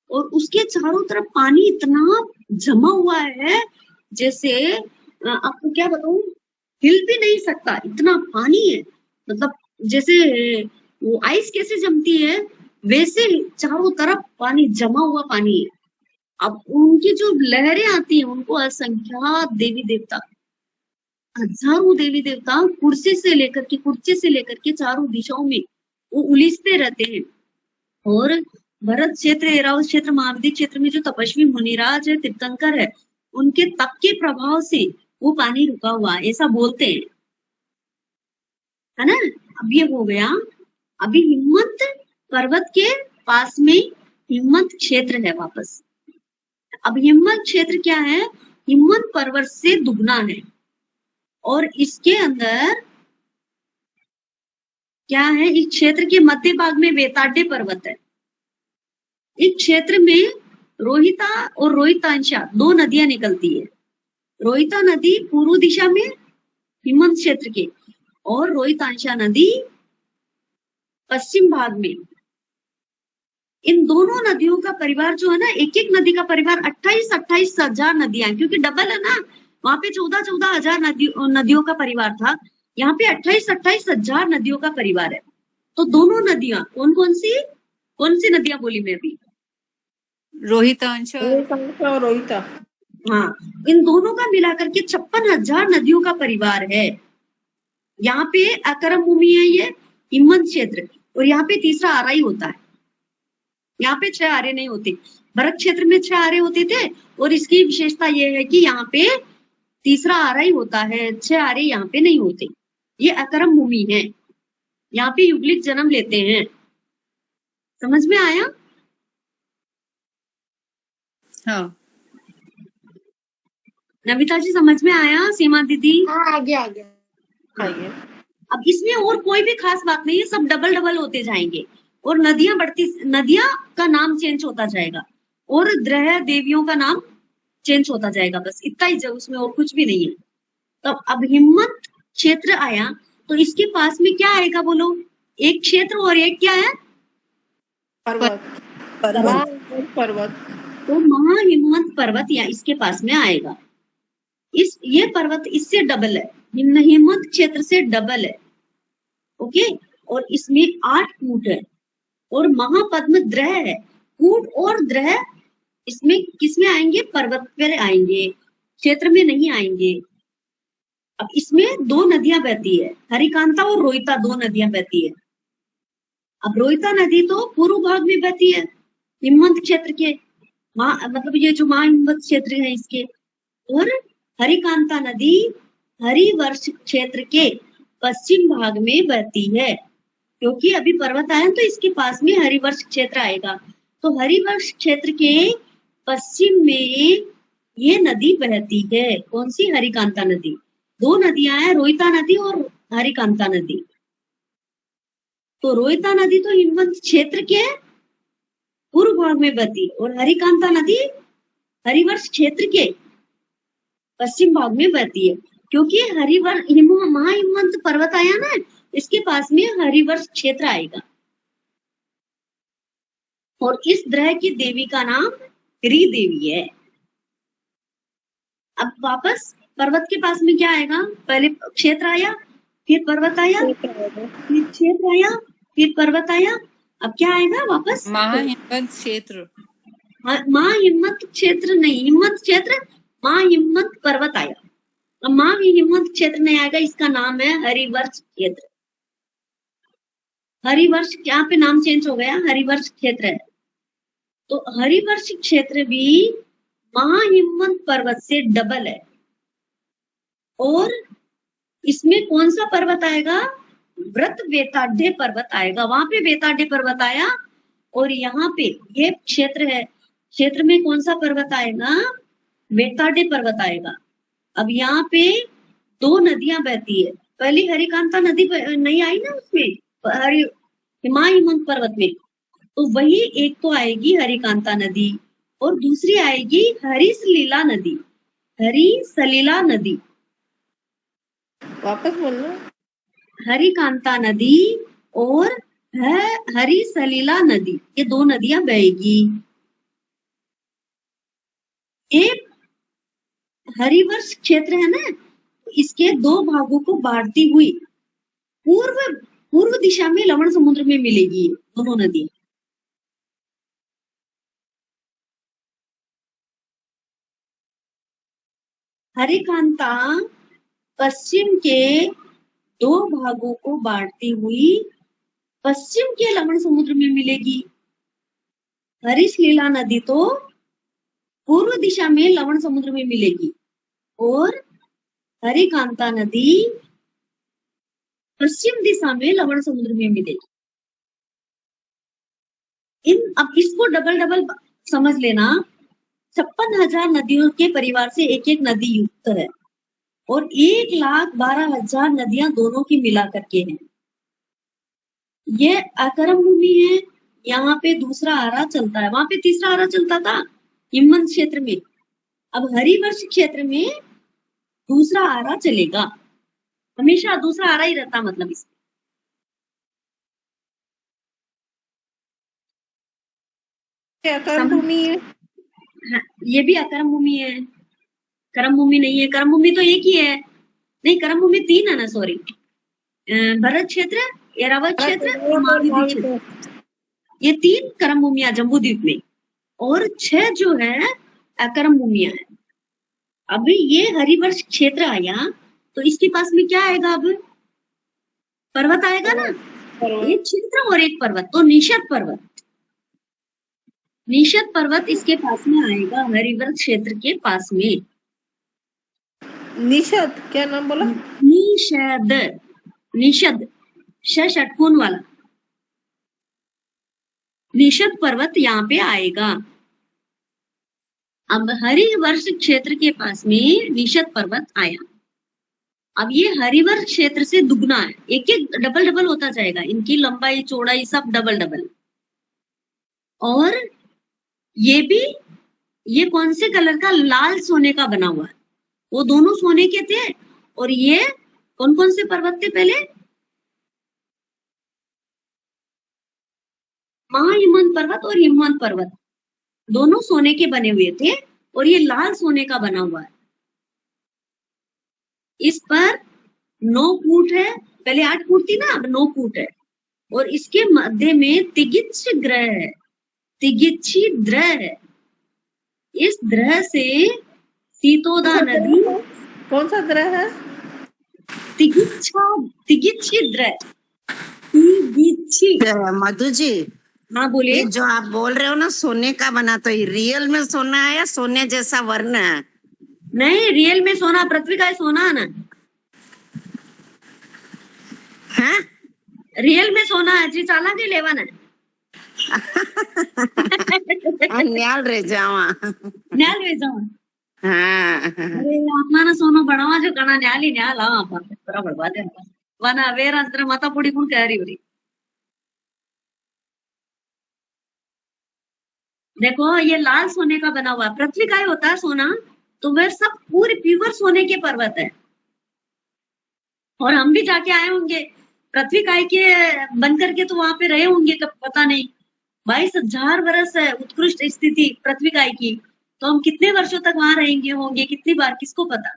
और उसके चारों तरफ पानी इतना जमा हुआ है, जैसे आपको क्या बताऊं, हिल भी नहीं सकता, इतना पानी है। मतलब जैसे वो आइस कैसे जमती है, वैसे चारों तरफ पानी, जमा हुआ पानी है। अब उनकी जो लहरें आती हैं, उनको असंख्यात देवी देवता, हजारों देवी देवता कुर्सी से लेकर के चारों दिशाओं में वो उलीचते रहते हैं। और भरत क्षेत्र, ऐरावत क्षेत्र, महाविद्य क्षेत्र में जो तपस्वी मुनिराज है, तीर्थंकर है, उनके तप के प्रभाव से वो पानी रुका हुआ है, ऐसा बोलते हैं, है ना। अब ये हो गया। अभी हिम्मत पर्वत के पास में हिम्मत क्षेत्र है वापस। अब हिम्मत क्षेत्र क्या है, हिम्मत पर्वत से दुगना है। और इसके अंदर क्या है, इस क्षेत्र के मध्य भाग में वेताड्य पर्वत है। इस क्षेत्र में रोहिता और रोहितांशा 2 नदियां निकलती है। रोहिता नदी पूर्व दिशा में हिमवंत क्षेत्र के, और रोहितांशा नदी पश्चिम भाग में। इन दोनों नदियों का परिवार जो है ना, एक एक नदी का परिवार 28 हजार नदियां, क्योंकि डबल है ना, वहां पे 14 हजार नदियों का परिवार था, यहाँ पे 28 हजार नदियों का परिवार है। तो दोनों नदियां कौन सी नदियां बोली मैं अभी? रोहितांशा और रोहिता। हाँ, इन दोनों का मिलाकर के 56,000 नदियों का परिवार है। यहाँ पे अकरम भूमि है, ये हिमवंत क्षेत्र, और यहाँ पे तीसरा आराई होता है। यहाँ पे 6 आरे नहीं होते। भरत क्षेत्र में 6 आरे होते थे, और इसकी विशेषता ये है कि यहाँ पे तीसरा आराई होता है, 6 आरे यहाँ पे नहीं होते। ये अकरम भूमि है, यहाँ पे युगलिक जन्म लेते हैं। समझ में आया? हाँ नमिता जी समझ में आया? सीमा दीदी? हाँ, आगे आगे। आइए। अब इसमें और कोई भी खास बात नहीं है, सब डबल डबल होते जाएंगे, और नदियां का नाम चेंज होता जाएगा, और ग्रह देवियों का नाम चेंज होता जाएगा, बस इतना ही, उसमें और कुछ भी नहीं है। तो अब हिम्मत क्षेत्र आया, तो इसके पास में क्या आएगा बोलो? एक क्षेत्र और एक क्या है? पर्वत। तो महाहिम्मत पर्वत या इसके पास में आएगा। ये पर्वत इससे डबल है, हिम्मत क्षेत्र से डबल है। ओके, और इसमें 8 कूट है, और महापद्म द्रह है। कूट और द्रह इसमें किसमें आएंगे? पर्वत पर आएंगे, क्षेत्र में नहीं आएंगे। अब इसमें दो नदियां बहती है, हरिकांता और रोहिता, दो नदियां बहती है। अब रोहिता नदी तो पूर्व भाग में बहती है हिमवंत क्षेत्र के, मतलब ये जो महाहिमवंत क्षेत्र है इसके, और हरिकांता नदी हरिवर्ष क्षेत्र के पश्चिम भाग में बहती है, क्योंकि अभी पर्वत आयन तो इसके पास में हरिवर्ष क्षेत्र आएगा। तो हरिवर्ष क्षेत्र के पश्चिम में ये नदी बहती है। कौन सी? हरिकांता नदी। दो नदियां हैं, रोहिता नदी और हरिकांता नदी। तो रोहिता नदी तो हिमवंत क्षेत्र के पूर्व भाग में बहती है और हरिकांता नदी हरिवर्ष क्षेत्र के पश्चिम भाग में बहती है, क्योंकि महाहिमवंत पर्वत आया ना, इसके पास में हरिवर्ष क्षेत्र आएगा। और इस ग्रह की देवी का नाम री देवी है। अब वापस पर्वत के पास में क्या आएगा? पहले क्षेत्र आया, फिर पर्वत आया, फिर क्षेत्र आया, फिर पर्वत आया। अब क्या आएगा वापस? महाहिमवंत क्षेत्र। महाहिमवंत क्षेत्र नहीं, हिमवंत क्षेत्र, महाहिमवंत पर्वत आया। अब महाहिमवंत क्षेत्र नहीं आएगा, इसका नाम है हरिवर्ष क्षेत्र। हरिवर्ष, यहाँ पे नाम चेंज हो गया, हरिवर्ष क्षेत्र है। तो हरिवर्ष क्षेत्र भी महाहिमवंत पर्वत से डबल है। और इसमें कौन सा पर्वत आएगा? व्रत वेताढ़ पर्वत आएगा। वहां पे वेताढ़ पर्वत आया और यहाँ पे ये क्षेत्र है, क्षेत्र में कौन सा पर्वत आएगा? वेताढ़ पर्वत आएगा। अब यहाँ पे दो नदियां बहती है, पहली हरिकांता नदी नहीं आई ना उसमें महाहिमवंत पर्वत में, तो वही एक तो आएगी हरिकांता नदी और दूसरी आएगी हरिसलीला नदी। हरिसलीला नदी, वापस बोलना। हरिकांता नदी और हरिसलीला नदी, ये दो नदियां बहेगी। एक हरिवर्ष क्षेत्र है ना, इसके दो भागों को बांटती हुई पूर्व दिशा में लवण समुद्र में मिलेगी दोनों नदियां। हरिकांता पश्चिम के दो भागों को बांटती हुई पश्चिम के लवण समुद्र में मिलेगी। हरिसलीला नदी तो पूर्व दिशा में लवण समुद्र में मिलेगी और हरिकांता नदी पश्चिम दिशा में लवण समुद्र में मिलेगी। अब इसको डबल समझ लेना। 56,000 नदियों के परिवार से एक एक नदी युक्त है और 1,12,000 नदियां दोनों की मिला करके हैं। ये अकरम भूमि है, यहाँ पे दूसरा आरा चलता है, वहां पे तीसरा आरा चलता था हिमवंत क्षेत्र में। अब हरिवर्ष क्षेत्र में दूसरा आरा चलेगा, हमेशा दूसरा आरा ही रहता, मतलब इसमें। अकरम भूमि है। हाँ, ये भी अकरम भूमि है, करम भूमि नहीं है। करम भूमि तो एक ही है, नहीं करम भूमि 3 है ना, सॉरी। भरत क्षेत्र, एरावत क्षेत्र और महाद्वीप क्षेत्र, ये 3 करम भूमियां जम्बू द्वीप में, और 6 जो है अकरम भूमियां है। अब ये हरिवर्ष क्षेत्र आया तो इसके पास में क्या आएगा? अब पर्वत आएगा ना, एक क्षेत्र और एक पर्वत, तो निषद पर्वत। निषद पर्वत इसके पास में आएगा, हरिवर्ष क्षेत्र के पास में। निषद, क्या नाम बोला? निषद षटकोण वाला निषद पर्वत यहाँ पे आएगा। अब हरिवर्ष क्षेत्र के पास में निषद पर्वत आया। अब ये हरिवर्ष क्षेत्र से दुगना है, एक एक डबल होता जाएगा, इनकी लंबाई चौड़ाई सब डबल। और ये भी, ये कौन से कलर का? लाल सोने का बना हुआ है, वो दोनों सोने के थे। और ये कौन से पर्वत थे? पहले महाहिमवंत पर्वत और हिमवंत पर्वत, दोनों सोने के बने हुए थे और ये लाल सोने का बना हुआ है। इस पर 9 फुट है, पहले 8 फुट थी ना, अब 9 फुट है। और इसके मध्य में तिगिच्छ ग्रह है, तिगिच्छी द्रह है। इस द्रह से सीतोदा नदी। कौन सा ग्रह है? तिगिच्छा तिगिच्छिद्र तिगिच्छी। मधु जी, हाँ बोलिए। ये जो आप बोल रहे हो ना सोने का बना, तो ये रियल में सोना है या सोने जैसा वर्ण है? नहीं, रियल में सोना, पृथ्वी का सोना है ना, हैं? रियल में सोना है जी, चाला के लेवन है। न्याल रह जावा। न्याल वे जाओ। हाँ। अरे अपना ना सोनो बनावा जो कना न्याल ही न्याल हाँ बराबर बात है। वना वेर अंतर माता पुड़ी कौन कह रही हो रही। देखो ये लाल सोने का बना हुआ, पृथ्वी का ही होता है सोना, तो वह सब पूरे प्योर सोने के पर्वत है। और हम भी जाके आए होंगे पृथ्वी काय के बन करके, तो वहां पे रहे होंगे कब पता नहीं। 22,000 वर्ष है उत्कृष्ट स्थिति पृथ्वी काय की, तो हम कितने वर्षों तक वहां रहेंगे होंगे, कितनी बार किसको पता।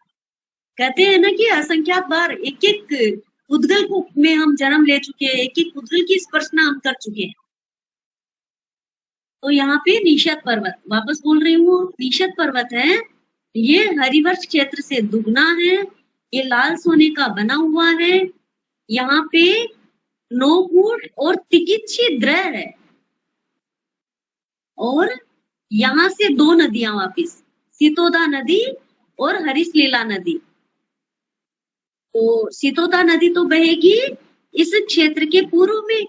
कहते हैं ना कि असंख्यात बार एक एक उद्गल को में हम जन्म ले चुके हैं, एक एक उद्गल की स्पर्शना हम कर चुके हैं। तो यहाँ पे निषद पर्वत, वापस बोल रही हूँ, निषद पर्वत है, ये हरिवर्ष क्षेत्र से दुगना है, ये लाल सोने का बना हुआ है। यहाँ पे नौकूट और तिकिच्छी द्रह है, और यहाँ से 2 नदियां वापिस, सीतोदा नदी और हरिशलीला नदी। तो सीतोदा नदी तो बहेगी इस क्षेत्र के पूर्व में।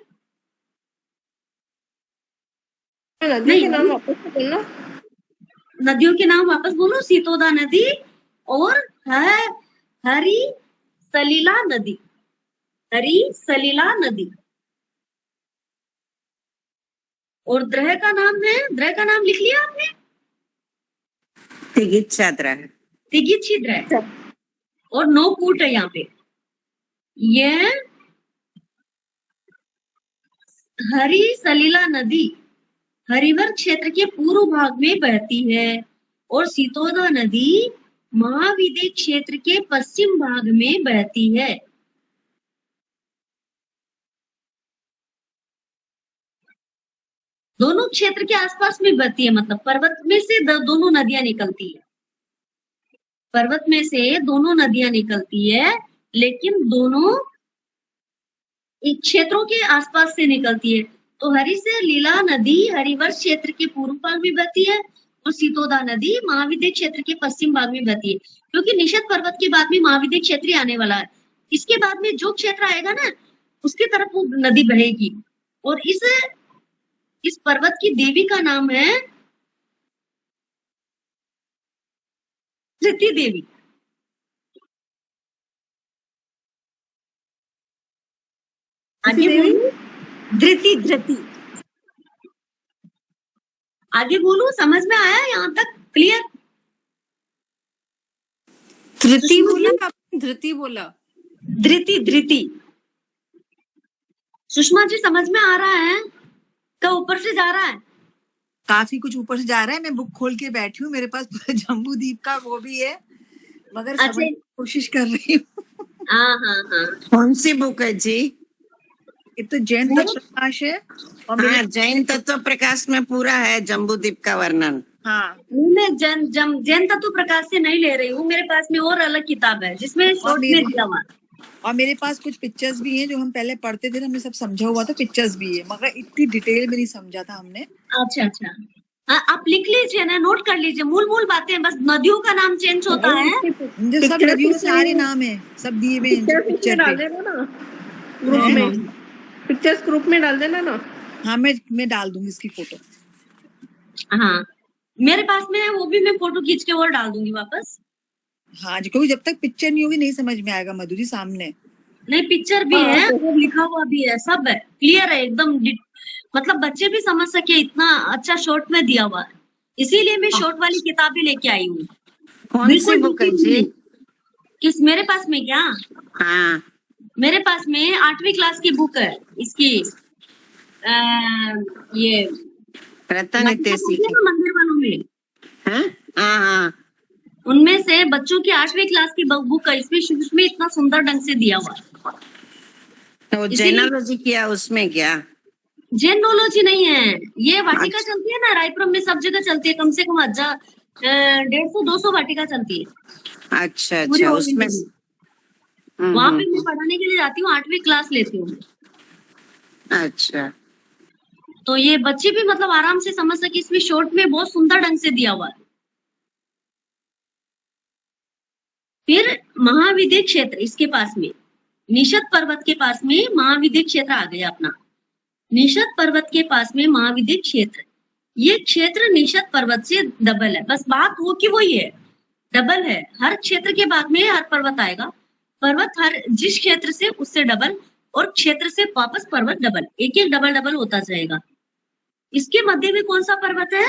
नदी के नाम वापस से बोलना। नदियों के नाम वापस बोलो, सीतोदा नदी और हरी सलीला नदी, हरी सलीला नदी। और द्रह का नाम है, द्रह का नाम लिख लिया आपने? तिगिच्छा द्रह। तिगिच्छी द्रह। और नौकूट है यहाँ पे, ये हरी सलीला नदी हरिवर क्षेत्र के पूर्व भाग में बहती है, और सीतोदा नदी महाविद्य क्षेत्र के पश्चिम भाग में बहती है। दोनों क्षेत्र के आसपास में बहती है, मतलब पर्वत में से दोनों नदियां निकलती है, पर्वत में से दोनों नदियां निकलती है, लेकिन दोनों एक क्षेत्रों के आसपास से निकलती है। तो हरि से लीला नदी हरिवर्ष क्षेत्र के पूर्व भाग में बहती है, और सीतोदा नदी महाविद्य क्षेत्र के पश्चिम भाग में बहती है। क्योंकि निषद पर्वत के बाद में महाविद्य क्षेत्र ही आने वाला है, इसके बाद में जो क्षेत्र आएगा ना उसकी तरफ वो नदी बहेगी। और इस पर्वत की देवी का नाम है धृति देवी। आगे बोलू, धृति धृति, आगे बोलू, समझ में आया यहाँ तक? क्लियर? धृति बोला आपने, धृति बोला? धृति धृति। सुषमा जी समझ में आ रहा है क्या? ऊपर से जा रहा है? काफी कुछ ऊपर से जा रहा है। मैं बुक खोल के बैठी हूँ, मेरे पास जम्बू द्वीप का वो भी है, मगर समझने की कोशिश कर रही हूँ। हाँ हाँ हाँ। कौन सी बुक है जी? एक तो जैन तत्व प्रकाश है, और हाँ, जैन तत्व प्रकाश में पूरा है जम्बूद्वीप का वर्णन। हाँ, मैं जैन तत्व प्रकाश से नहीं ले रही हूँ, मेरे पास में और अलग किताब है जिसमें शॉर्ट में दिया हुआ। और मेरे पास कुछ पिक्चर्स भी हैं जो हम पहले पढ़ते थे, हमने सब समझा हुआ था, पिक्चर्स भी है, मगर इतनी डिटेल में नहीं समझा था हमने। अच्छा अच्छा, हाँ, आप लिख लीजिए ना, नोट कर लीजिए, मूल बातें, बस नदियों का नाम चेंज होता है। जो सब नदियों के सारे नाम है, सब दिए हुए हैं पिक्चर डाल देना ना ग्रुप में, पिक्चर्स ग्रुप में डाल देना ना। हाँ, मैं डाल दूंगी इसकी फोटो। हाँ, मेरे पास में है, वो भी मैं फोटो खींच के और डाल दूंगी वापस। हाँ जी, क्योंकि जब तक पिक्चर नहीं होगी नहीं समझ में आएगा मधु जी सामने। नहीं, पिक्चर भी है, वो लिखा हुआ भी है, सब है, क्लियर है एकदम, मतलब बच्चे भी समझ सके, इतना अच्छा शॉर्ट में दिया हुआ है, इसीलिए मैं शॉर्ट वाली किताबें लेके आई हूँ। कौन सी बुक है जी? किस, मेरे पास में क्या? हाँ, मेरे पास में 8वीं क्लास की बुक है इसकी, ये रतन इतेसी की। मंदिर वालों में, हाँ हाँ, उनमें से बच्चों की 8वीं क्लास की बुक है, इसमें इतना सुंदर ढंग से दिया हुआ है। तो जेनोलॉजी किया उसमें क्या? जेनोलॉजी नहीं है, ये वाटिका चलती है ना रायपुर में, सब जगह चलती है, कम से कम 150-200 वाटिका चलती है। अच्छा अच्छा, उसमें वहां पे मैं पढ़ाने के लिए जाती हूँ, 8वीं क्लास लेती हूँ। अच्छा। तो ये बच्चे भी मतलब आराम से समझ सके, इसमें शॉर्ट में बहुत सुंदर ढंग से दिया हुआ है। फिर महाविद्य क्षेत्र, इसके पास में निषद पर्वत के पास में महाविद्य क्षेत्र आ गया अपना। निषद पर्वत के पास में महाविद्य क्षेत्र, ये क्षेत्र निषद पर्वत से डबल है। बस बात वो की वही है, डबल है। हर क्षेत्र के बाद में हर पर्वत आएगा, पर्वत हर जिस क्षेत्र से उससे डबल, और क्षेत्र से वापस पर्वत डबल, एक एक डबल डबल होता जाएगा। इसके मध्य में कौन सा पर्वत है?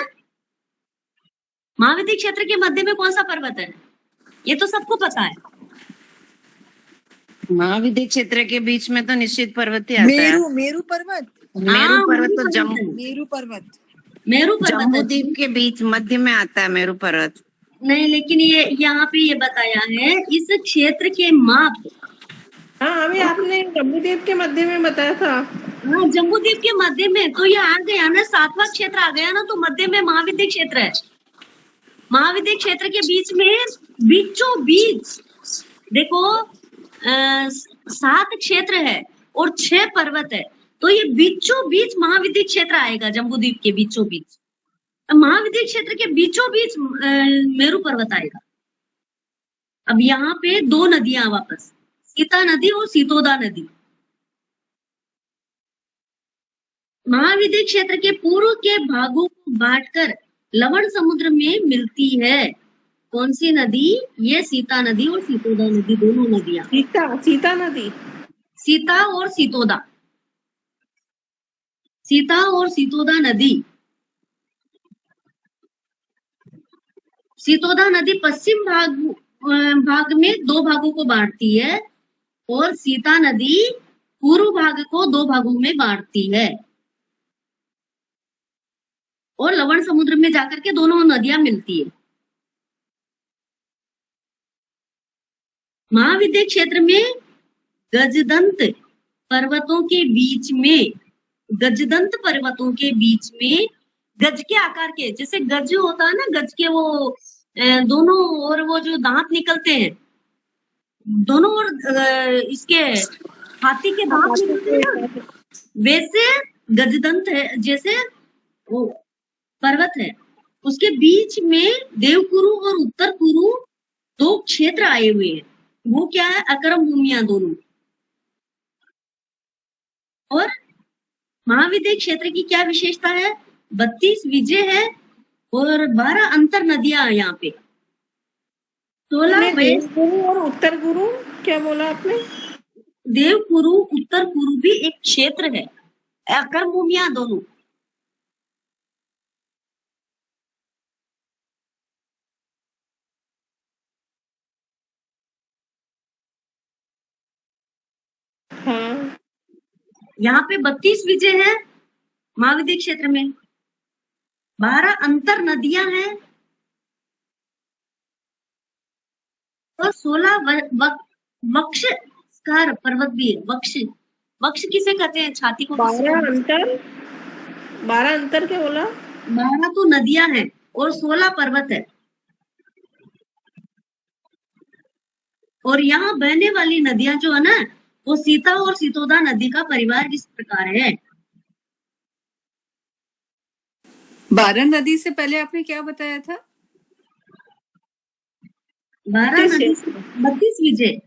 महाविद्य क्षेत्र के मध्य में कौन सा पर्वत है? ये तो सबको पता है। महाविद्य क्षेत्र के बीच में तो निश्चित पर्वत ही आता है। मेरू पर्वत, मेरू पर्वत तो जम्मू, मेरू पर्वत, मेरू पर्वत जम्मू है। द्वीप के बीच मध्य में आता है मेरू पर्वत। नहीं, लेकिन ये यहाँ पे ये बताया है इस क्षेत्र के माप। हाँ, अभी आपने जम्बूद्वीप के मध्य में बताया था। हाँ, जम्बूद्वीप के मध्य में, तो ये आ गया ना, 7वां क्षेत्र आ गया ना, तो मध्य में महाविद्य क्षेत्र है। महाविद्य क्षेत्र के बीच में बीचों बीच देखो 7 क्षेत्र है और 6 पर्वत है, तो ये बीचों बीच महाविद्य क्षेत्र आएगा। जम्बूद्वीप के बीचों बीच, महाविद्य क्षेत्र के बीचों बीच मेरू पर्वत आएगा। अब यहाँ पे 2 नदियां वापस, सीता नदी और सीतोदा नदी। महाविद्य क्षेत्र के पूर्व के भागों को बांटकर लवण समुद्र में मिलती है। कौन सी नदी? ये सीता नदी और सीतोदा नदी, दोनों नदियां। सीता नदी, सीता और सीतोदा, सीता और सीतोदा नदी। सीतोदा नदी पश्चिम भाग में 2 भागों को बांटती है, और सीता नदी पूर्व भाग को 2 भागों में बांटती है, और लवण समुद्र में जाकर के दोनों नदियां मिलती है। महाविद्य क्षेत्र में गजदंत पर्वतों के बीच में, गजदंत पर्वतों के बीच में गज के आकार के, जैसे गज होता है ना, गज के वो दोनों और वो जो दांत निकलते हैं, दोनों ओर इसके हाथी के दांत निकलते हैं ना, वैसे गजदंत है, जैसे वो पर्वत है, उसके बीच में देवकुरु और उत्तर कुरु 2 क्षेत्र आए हुए हैं। वो क्या है? अकरम भूमियां दोनों। और महाविद्य क्षेत्र की क्या विशेषता है? 32 विजय है और 12 अंतर नदियां यहाँ पे। 16 देवगुरु और उत्तर गुरु क्या बोला आपने? देवकुरु उत्तर कुरु भी एक क्षेत्र है, अकरम भूमियां दोनों। हाँ, यहाँ पे 32 विजय है महाविद्य क्षेत्र में, 12 अंतर नदियां हैं, और 16 वक्षकार पर्वत भी है। वक्ष किसे कहते हैं? छाती को। 12 अंतर क्या बोला? 12 तो नदियां हैं और 16 पर्वत है, और यहाँ बहने वाली नदियां जो है ना, वो सीता और सीतोदा नदी का परिवार इस प्रकार है। 12 नदी से पहले आपने क्या बताया था? 12 नदी, 32 विजय।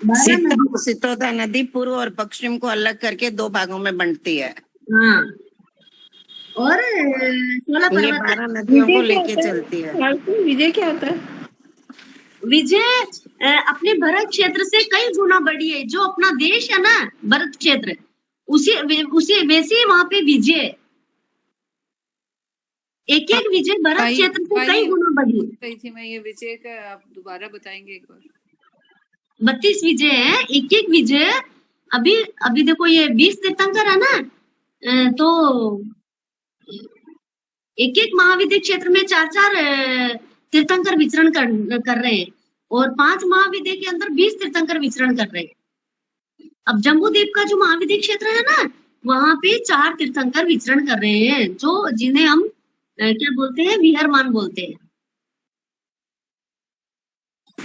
12 नदी, सीतोदा नदी पूर्व और पश्चिम को अलग करके 2 भागों में बंटती है। हाँ, और 16 ये पर्वत। 12 नदियों को लेके चलती है। विजय क्या होता है? विजय अपने भरत क्षेत्र से कई गुना बड़ी है। जो अपना देश है ना, भरत क्षेत्र, उसी वैसे वहां पे विजय, एक विजय भरत क्षेत्र से कई गुना बड़ी है। थी मैं ये विजय का, आप दोबारा बताएंगे एक बार? 32 विजय है, एक विजय। अभी देखो ये 20 तीर्थंकर है ना, तो एक महाविद्य क्षेत्र में 4 तीर्थंकर विचरण कर रहे हैं, और 5 महाविद्य के अंदर 20 तीर्थंकर विचरण कर रहे हैं। अब जम्बूद्वीप का जो महाविद्य क्षेत्र है ना, वहां पे 4 तीर्थंकर विचरण कर रहे हैं, जो जिन्हें हम क्या बोलते हैं? विहरमान बोलते हैं।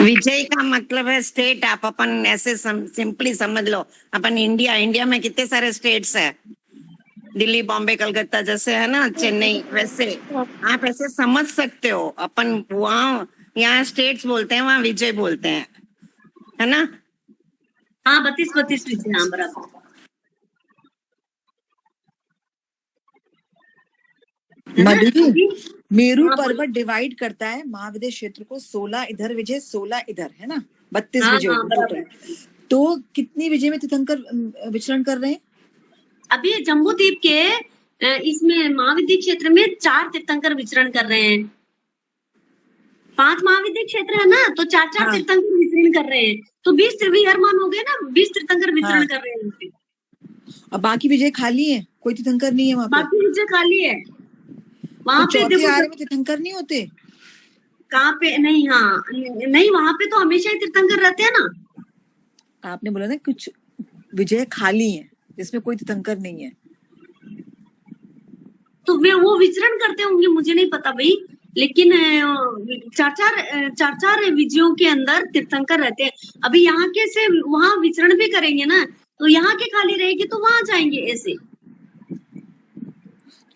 विजय का मतलब है स्टेट। आप अपन ऐसे सिंपली समझ लो, अपन इंडिया में कितने सारे स्टेट्स है, दिल्ली, बॉम्बे, कलकत्ता जैसे है ना, चेन्नई, वैसे आप ऐसे समझ सकते हो। अपन वहाँ यहाँ स्टेट्स बोलते हैं, वहाँ विजय बोलते हैं, है ना। हाँ 32 विजय, हाँ बराबर। है ना? मधु जी, अभी मेरू हाँ पर्वत बोलो। डिवाइड करता है महाविजय क्षेत्र को, 16 इधर विजय 16 इधर, है ना, 32 हाँ विजय हाँ होते बराबर। टोटल। तो कितनी विजय में तीर्थंकर विचरण कर रहे हैं? अभी जम्बू द्वीप के इसमें महाविद्य क्षेत्र में 4 तीर्थंकर विचरण कर रहे हैं। 5 महाविद्य क्षेत्र है ना, तो 4 हाँ। तीर्थंकर विचरण कर रहे हैं, तो 20 विहरमान हो गए ना, 20 तीर्थंकर विचरण हाँ। कर रहे हैं वहाँ पे। और बाकी विजय खाली है, कोई तीर्थंकर नहीं है वहाँ पे। बाकी विजय खाली है वहाँ तो पे। चौथे देखो आरे में तीर्थंकर नहीं होते? कहाँ पे नहीं, हाँ नहीं, वहाँ पे तो हमेशा ही तीर्थंकर रहते हैं ना। आपने बोला ना कुछ विजय खाली है जिसमें कोई तीर्थंकर नहीं है, तो वे वो विचरण करते होंगे, मुझे नहीं पता भाई, लेकिन 4 विजयों के अंदर तीर्थंकर रहते हैं। अभी यहाँ के से वहां विचरण भी करेंगे ना, तो यहाँ के खाली रहेगी तो वहां जाएंगे ऐसे।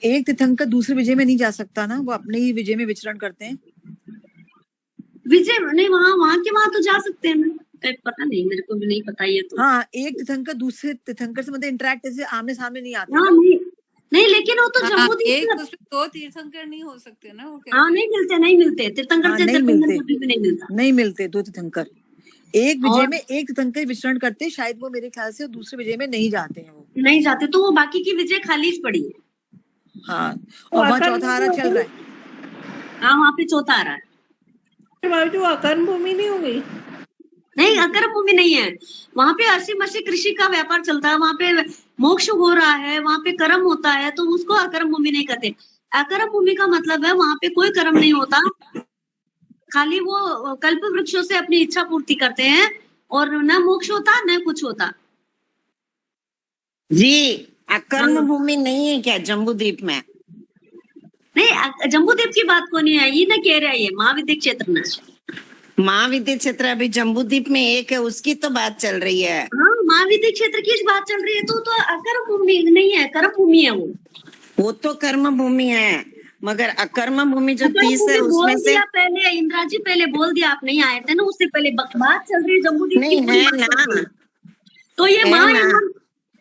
एक तीर्थंकर दूसरे विजय में नहीं जा सकता ना, वो अपने ही विजय में विचरण करते हैं। विजय नहीं, वहां के वहां तो जा सकते हैं ना, पता नहीं, मेरे को भी नहीं पता ये तो। हाँ, एक तीर्थंकर दूसरे तीर्थंकर से मतलब इंटरेक्ट ऐसे आमने सामने नहीं आते। हाँ नहीं, लेकिन वो तो हाँ, जम्बू एक द्वीप उसमें 2 तीर्थंकर नहीं हो सकते ना, वो हाँ कहते नहीं मिलते तीर्थंकर हाँ, से नहीं तीर्थंकर मिलते, कभी भी नहीं मिलता। नहीं मिलते 2 तीर्थंकर। एक विजय और में एक तीर्थंकर विचरण करते, शायद वो मेरे ख्याल से दूसरे विजय में नहीं जाते हैं वो। नहीं जाते, तो वो बाकी की विजय खाली पड़ी है। हाँ, और वहाँ चौथा आरा चल रहा है। हाँ वहाँ पे चौथा आ रहा है। बाबू अकर्म भूमि नहीं हो गई? नहीं अकर्म भूमि नहीं है वहाँ पे, अस्सी मसी कृषि का व्यापार चलता है वहाँ पे, मोक्ष हो रहा है वहाँ पे, कर्म होता है, तो उसको अकर्म भूमि नहीं कहते। अकर्म भूमि का मतलब है वहाँ पे कोई कर्म नहीं होता, खाली वो कल्प वृक्षों से अपनी इच्छा पूर्ति करते हैं, और न मोक्ष होता न कुछ होता। जी, अकर्म भूमि नहीं है क्या जम्बू द्वीप में? नहीं जम्बू द्वीप की बात को नहीं आई ना, कह रहा है ये महाविद्य क्षेत्र में। महाविद्य क्षेत्र अभी जम्बू द्वीप में एक है, उसकी तो बात चल रही है। हाँ महाविद्य क्षेत्र की बात चल रही है, तो अकर्म भूमि नहीं है, कर्म भूमि है वो तो कर्म भूमि है, मगर अकर्म भूमि जो 30 है बोल उसमें से दिया पहले, इंदिरा जी पहले बोल दिया, आप नहीं आए थे ना, उससे पहले बात चल रही है जम्बू द्वीप की नहीं पूरी है बात चल रही ना, है। तो ये है ना। महाहिमवंत,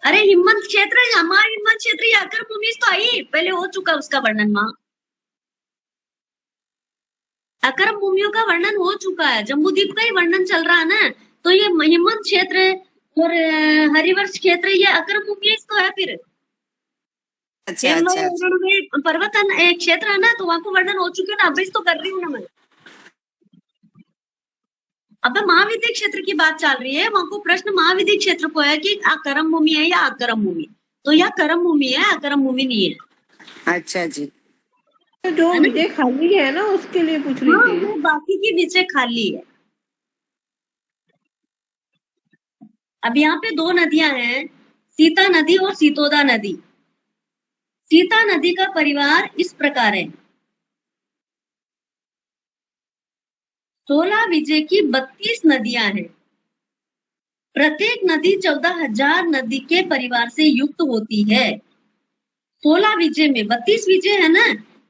अरे हिमवंत क्षेत्र है, महाहिमवंत क्षेत्र, ये अकर्म भूमि तो आई पहले, हो चुका उसका वर्णन वहां, अकर्म भूमियों का वर्णन हो चुका है, जम्बूद्वीप का ही वर्णन चल रहा है ना। तो ये हिमवंत क्षेत्र है और हरिवर्ष क्षेत्र, ये अकर्म भूमि तो है फिर। अच्छा अच्छा अच्छा। पर्वत क्षेत्र है ना, तो वहां को वर्णन हो चुके ना, अभी तो कर रही हूँ ना मैं। अब महाविद्य क्षेत्र की बात चल रही है, वहां को प्रश्न महाविद्य क्षेत्र को है कि अकर्म भूमि है या अकर्म भूमि, तो यह कर्म भूमि है, अकर्म भूमि नहीं है। अच्छा जी, तो जो विजय खाली है ना उसके लिए पूछ रही हाँ, थी। वो बाकी की विजय खाली है। अब यहाँ पे 2 नदियां हैं, सीता नदी और सीतोदा नदी। सीता नदी का परिवार इस प्रकार है, 16 विजय की 32 नदियां हैं, प्रत्येक नदी 14,000 नदी के परिवार से युक्त होती है। 16 विजय में 32 विजय है ना,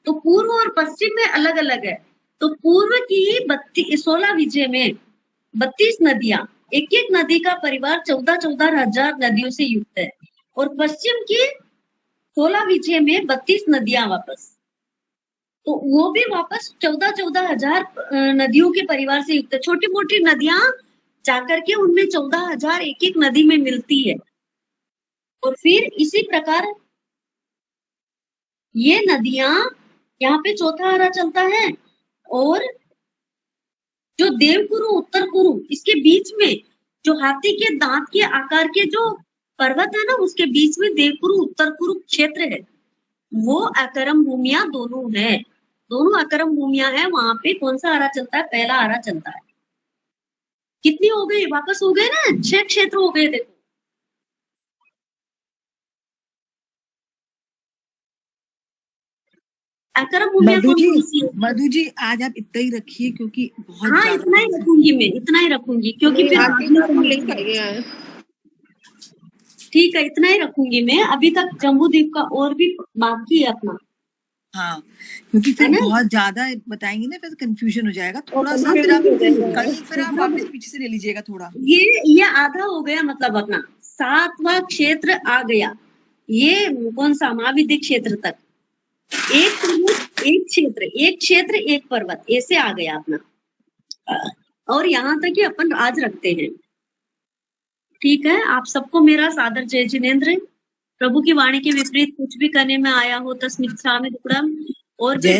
तो पूर्व और पश्चिम में अलग अलग है, तो पूर्व की 16 विजय में 32 नदियां, एक एक नदी का परिवार 14,000 नदियों से युक्त है, और पश्चिम की 16 विजय में 32 नदियां वापस, तो वो भी वापस 14,000 नदियों के परिवार से युक्त है। छोटी मोटी नदियां जाकर के उनमें 14,000 एक एक नदी में मिलती है, और फिर इसी प्रकार ये नदियां, यहाँ पे चौथा आरा चलता है, और जो देवकुरु उत्तर कुरु, इसके बीच में जो हाथी के दांत के आकार के जो पर्वत है ना, उसके बीच में देवकुरु उत्तर कुरु क्षेत्र है, वो अकर्म भूमियां दोनों है, दोनों अकर्म भूमियां है। वहां पे कौन सा आरा चलता है? पहला आरा चलता है। कितनी हो गई? वापस हो गए ना, 6 क्षेत्र हो गए। देखो कर्म भूमिया मधु कौन जी, कौन सी है? मधु जी आज आप इतना ही रखिए क्योंकि बहुत हाँ ज्यादा इतना ही रखूंगी मैं, इतना ही रखूंगी क्योंकि फिर बाद आरती में का समझ लिंक में आ गया है। ठीक है, इतना ही रखूंगी मैं। अभी तक जम्बू द्वीप का और भी बाकी है अपना, हाँ, क्योंकि है फिर ना? बहुत ज्यादा बताएंगे ना फिर कंफ्यूजन हो जाएगा और थोड़ा सा। फिर आप कंफ्यूजन हो जाएगा। कल फिर आप वापस पीछे से ले लीजिएगा थोड़ा। ये आधा हो गया, मतलब अपना 7वां क्षेत्र आ गया। ये कौन सा महाविद्य क्षेत्र तक, एक पर्वत एक क्षेत्र, एक क्षेत्र एक पर्वत, ऐसे आ गया अपना। और यहाँ तक ही अपन आज रखते हैं। ठीक है, आप सबको मेरा सादर जय जिनेन्द्र। प्रभु की वाणी के विपरीत कुछ भी करने में आया हो तस्मित् क्षामि दुक्कडम। और भी जय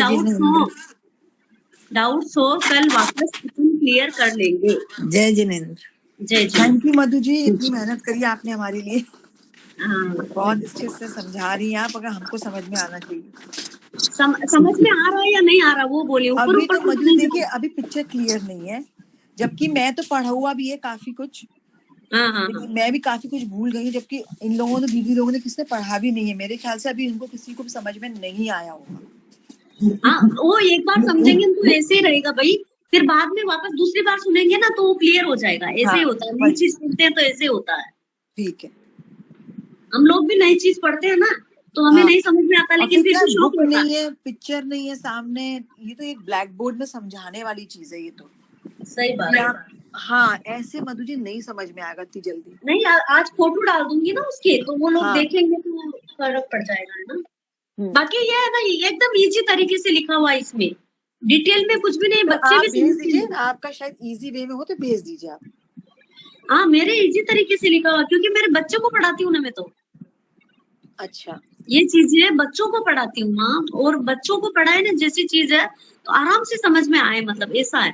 डाउट्स हो कल वापस अपन क्लियर कर लेंगे। जय जिनेन्द्र। जय जय। थैंक यू मधु जी, इतनी मेहनत करी आपने हमारे लिए। हाँ, बहुत अच्छे से समझा रही हैं आप, अगर हमको समझ में आना चाहिए। समझ में आ रहा है या नहीं आ रहा वो बोलिए। ऊपर अभी ऊपर तो कुछ मधु नहीं देखिए, अभी पिक्चर क्लियर नहीं है, जबकि मैं तो पढ़ा हुआ भी है काफी कुछ। हाँ हाँ लेकिन मैं भी काफी कुछ भूल गई हूँ, जबकि इन लोगों ने, दीदी लोगों ने, किसी ने पढ़ा भी नहीं है। मेरे ख्याल से अभी इनको किसी को भी समझ में नहीं आया होगा। हाँ, वो एक बार समझेंगे तो ऐसे ही रहेगा भाई। फिर बाद में वापस दूसरी बार सुनेंगे ना तो वो क्लियर हो जाएगा। ऐसे ही हाँ, होता है, नई चीज सुनते हैं तो ऐसे होता है। ठीक है। हम लोग भी नई चीज पढ़ते हैं ना तो हमें हाँ, नहीं समझ में आता, और लेकिन फिर क्या भी शौक बुक होता है। नहीं है, पिक्चर नहीं है सामने, ये तो एक ब्लैक बोर्ड में समझाने वाली चीज है ये तो। सही बात है। हाँ, ऐसे मधु जी नहीं समझ में आएगा इतनी जल्दी। नहीं, आज फोटो डाल दूंगी ना उसके, तो वो लोग हाँ। देखेंगे तो फर्क पड़ जाएगा, है ना। बाकी ये है ना, ये एकदम इजी तरीके से लिखा हुआ है इसमें, डिटेल में कुछ भी नहीं, तो बच्चे आप भी भेज समझते दीजिए, हैं। आपका शायद इजी वे में हो तो भेज दीजिए आप। हाँ, मेरे इजी तरीके से लिखा हुआ, क्योंकि मेरे बच्चों को पढ़ाती हूँ ना मैं, तो अच्छा, ये चीजें बच्चों को पढ़ाती हूँ माँ, और बच्चों को पढ़ाए ना जैसी चीज है तो आराम से समझ में आए, मतलब ऐसा है।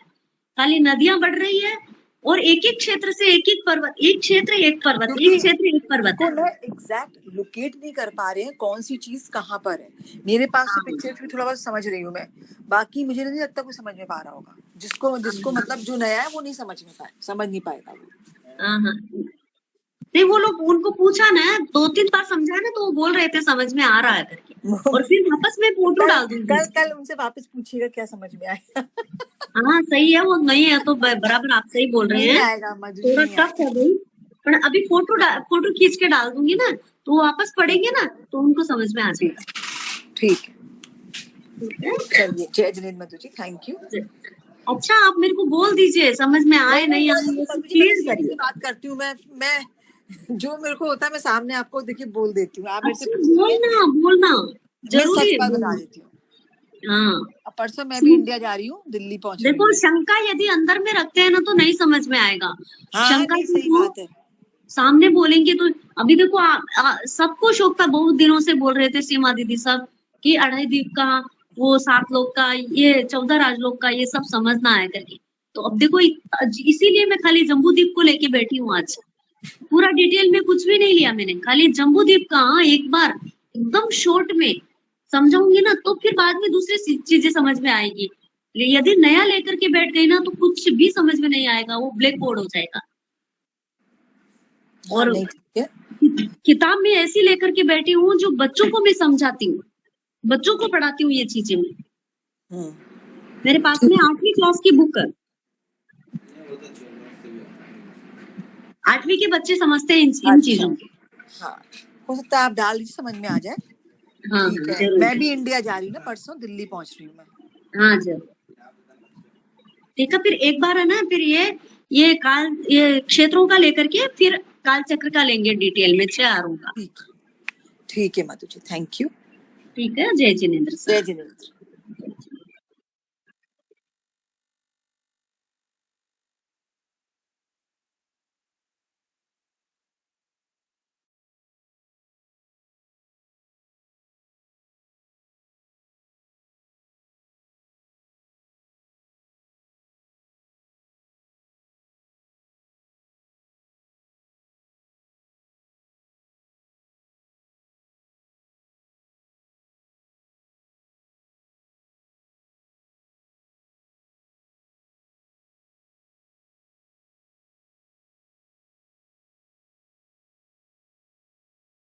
खाली नदियां बढ़ रही है और एक एक क्षेत्र से एक एक पर्वत, एक क्षेत्र एक पर्वत, एक क्षेत्र एक पर्वत को है। मैं एग्जैक्ट लोकेट नहीं कर पा रहे हैं कौन सी चीज कहाँ पर है। मेरे पास तो पिक्चर भी थोड़ा बहुत समझ रही हूँ मैं, बाकी मुझे नहीं लगता कोई समझ में पा रहा होगा। जिसको मतलब जो नया है वो नहीं समझ नहीं पाएगा वो। हाँ हाँ, नहीं वो लोग, उनको पूछा ना 2-3 बार समझा ना तो वो बोल रहे थे समझ में आ रहा है करके, और फिर वापस में फोटो डाल दूंगी। कल उनसे वापस पूछिएगा क्या समझ में आया। हाँ सही है, वो नहीं है तो बराबर आप सही बोल रहे नहीं हैं। आएगा मधु, थोड़ा नहीं टफ है भाई, पर अभी फोटो खींच के डाल दूंगी ना तो वो वापस पढ़ेंगे ना तो उनको समझ में आ जाएगा। ठीक है, ठीक है, चलिए। जय जिनेन्द्र मधु जी, थैंक यू। अच्छा आप मेरे को बोल दीजिए समझ में आए नहीं आए, क्लियर करिए। बात करती हूँ मैं जो मेरे को होता है मैं सामने आपको देखिए बोल देती हूँ। आप मेरे से अच्छा बोलना जरूरी मैं है। सच बता देती हूँ। हाँ, अब परसों मैं भी इंडिया जा रही हूँ, दिल्ली पहुंच रही देखो हूँ। शंका यदि अंदर में रखते हैं ना तो नहीं समझ में आएगा। शंका नहीं, सही को बात है। सामने बोलेंगे तो, अभी देखो सबको शौक था, बहुत दिनों से बोल रहे थे सीमा दीदी सब कि 2.5 द्वीप का, वो 7 लोग का, ये 14 राजलोक का, ये सब समझना है करके। तो अब देखो इसीलिए मैं खाली जम्बू द्वीप को लेके बैठी हूँ आज। पूरा डिटेल में कुछ भी नहीं लिया मैंने, खाली जम्बू द्वीप का एक बार एकदम शॉर्ट में समझाऊंगी ना तो फिर बाद में दूसरी चीजें समझ में आएगी। यदि नया लेकर के बैठ गई ना तो कुछ भी समझ में नहीं आएगा, वो ब्लैक बोर्ड हो जाएगा। और किताब में ऐसी लेकर के बैठी हूँ जो बच्चों को मैं समझाती हूँ, बच्चों को पढ़ाती हूँ ये चीजें मैं। मेरे पास में 8वीं क्लास की बुक है, 8वीं के बच्चे समझते हैं इन चीजों को। हाँ, हो सकता है आप डाल दीजिए, समझ में आ जाए। हाँ, ठीक है, मैं भी इंडिया जा रही हूँ ना, परसों दिल्ली पहुंच रही हूँ मैं। हाँ जरूर, ठीक है। फिर एक बार है ना, फिर ये क्षेत्रों का लेकर के फिर काल चक्र का लेंगे डिटेल में, 6 आरों का। ठीक है मधु जी, थैंक यू। ठीक है, जय जिनेन्द्र। जय जिनेन्द्र।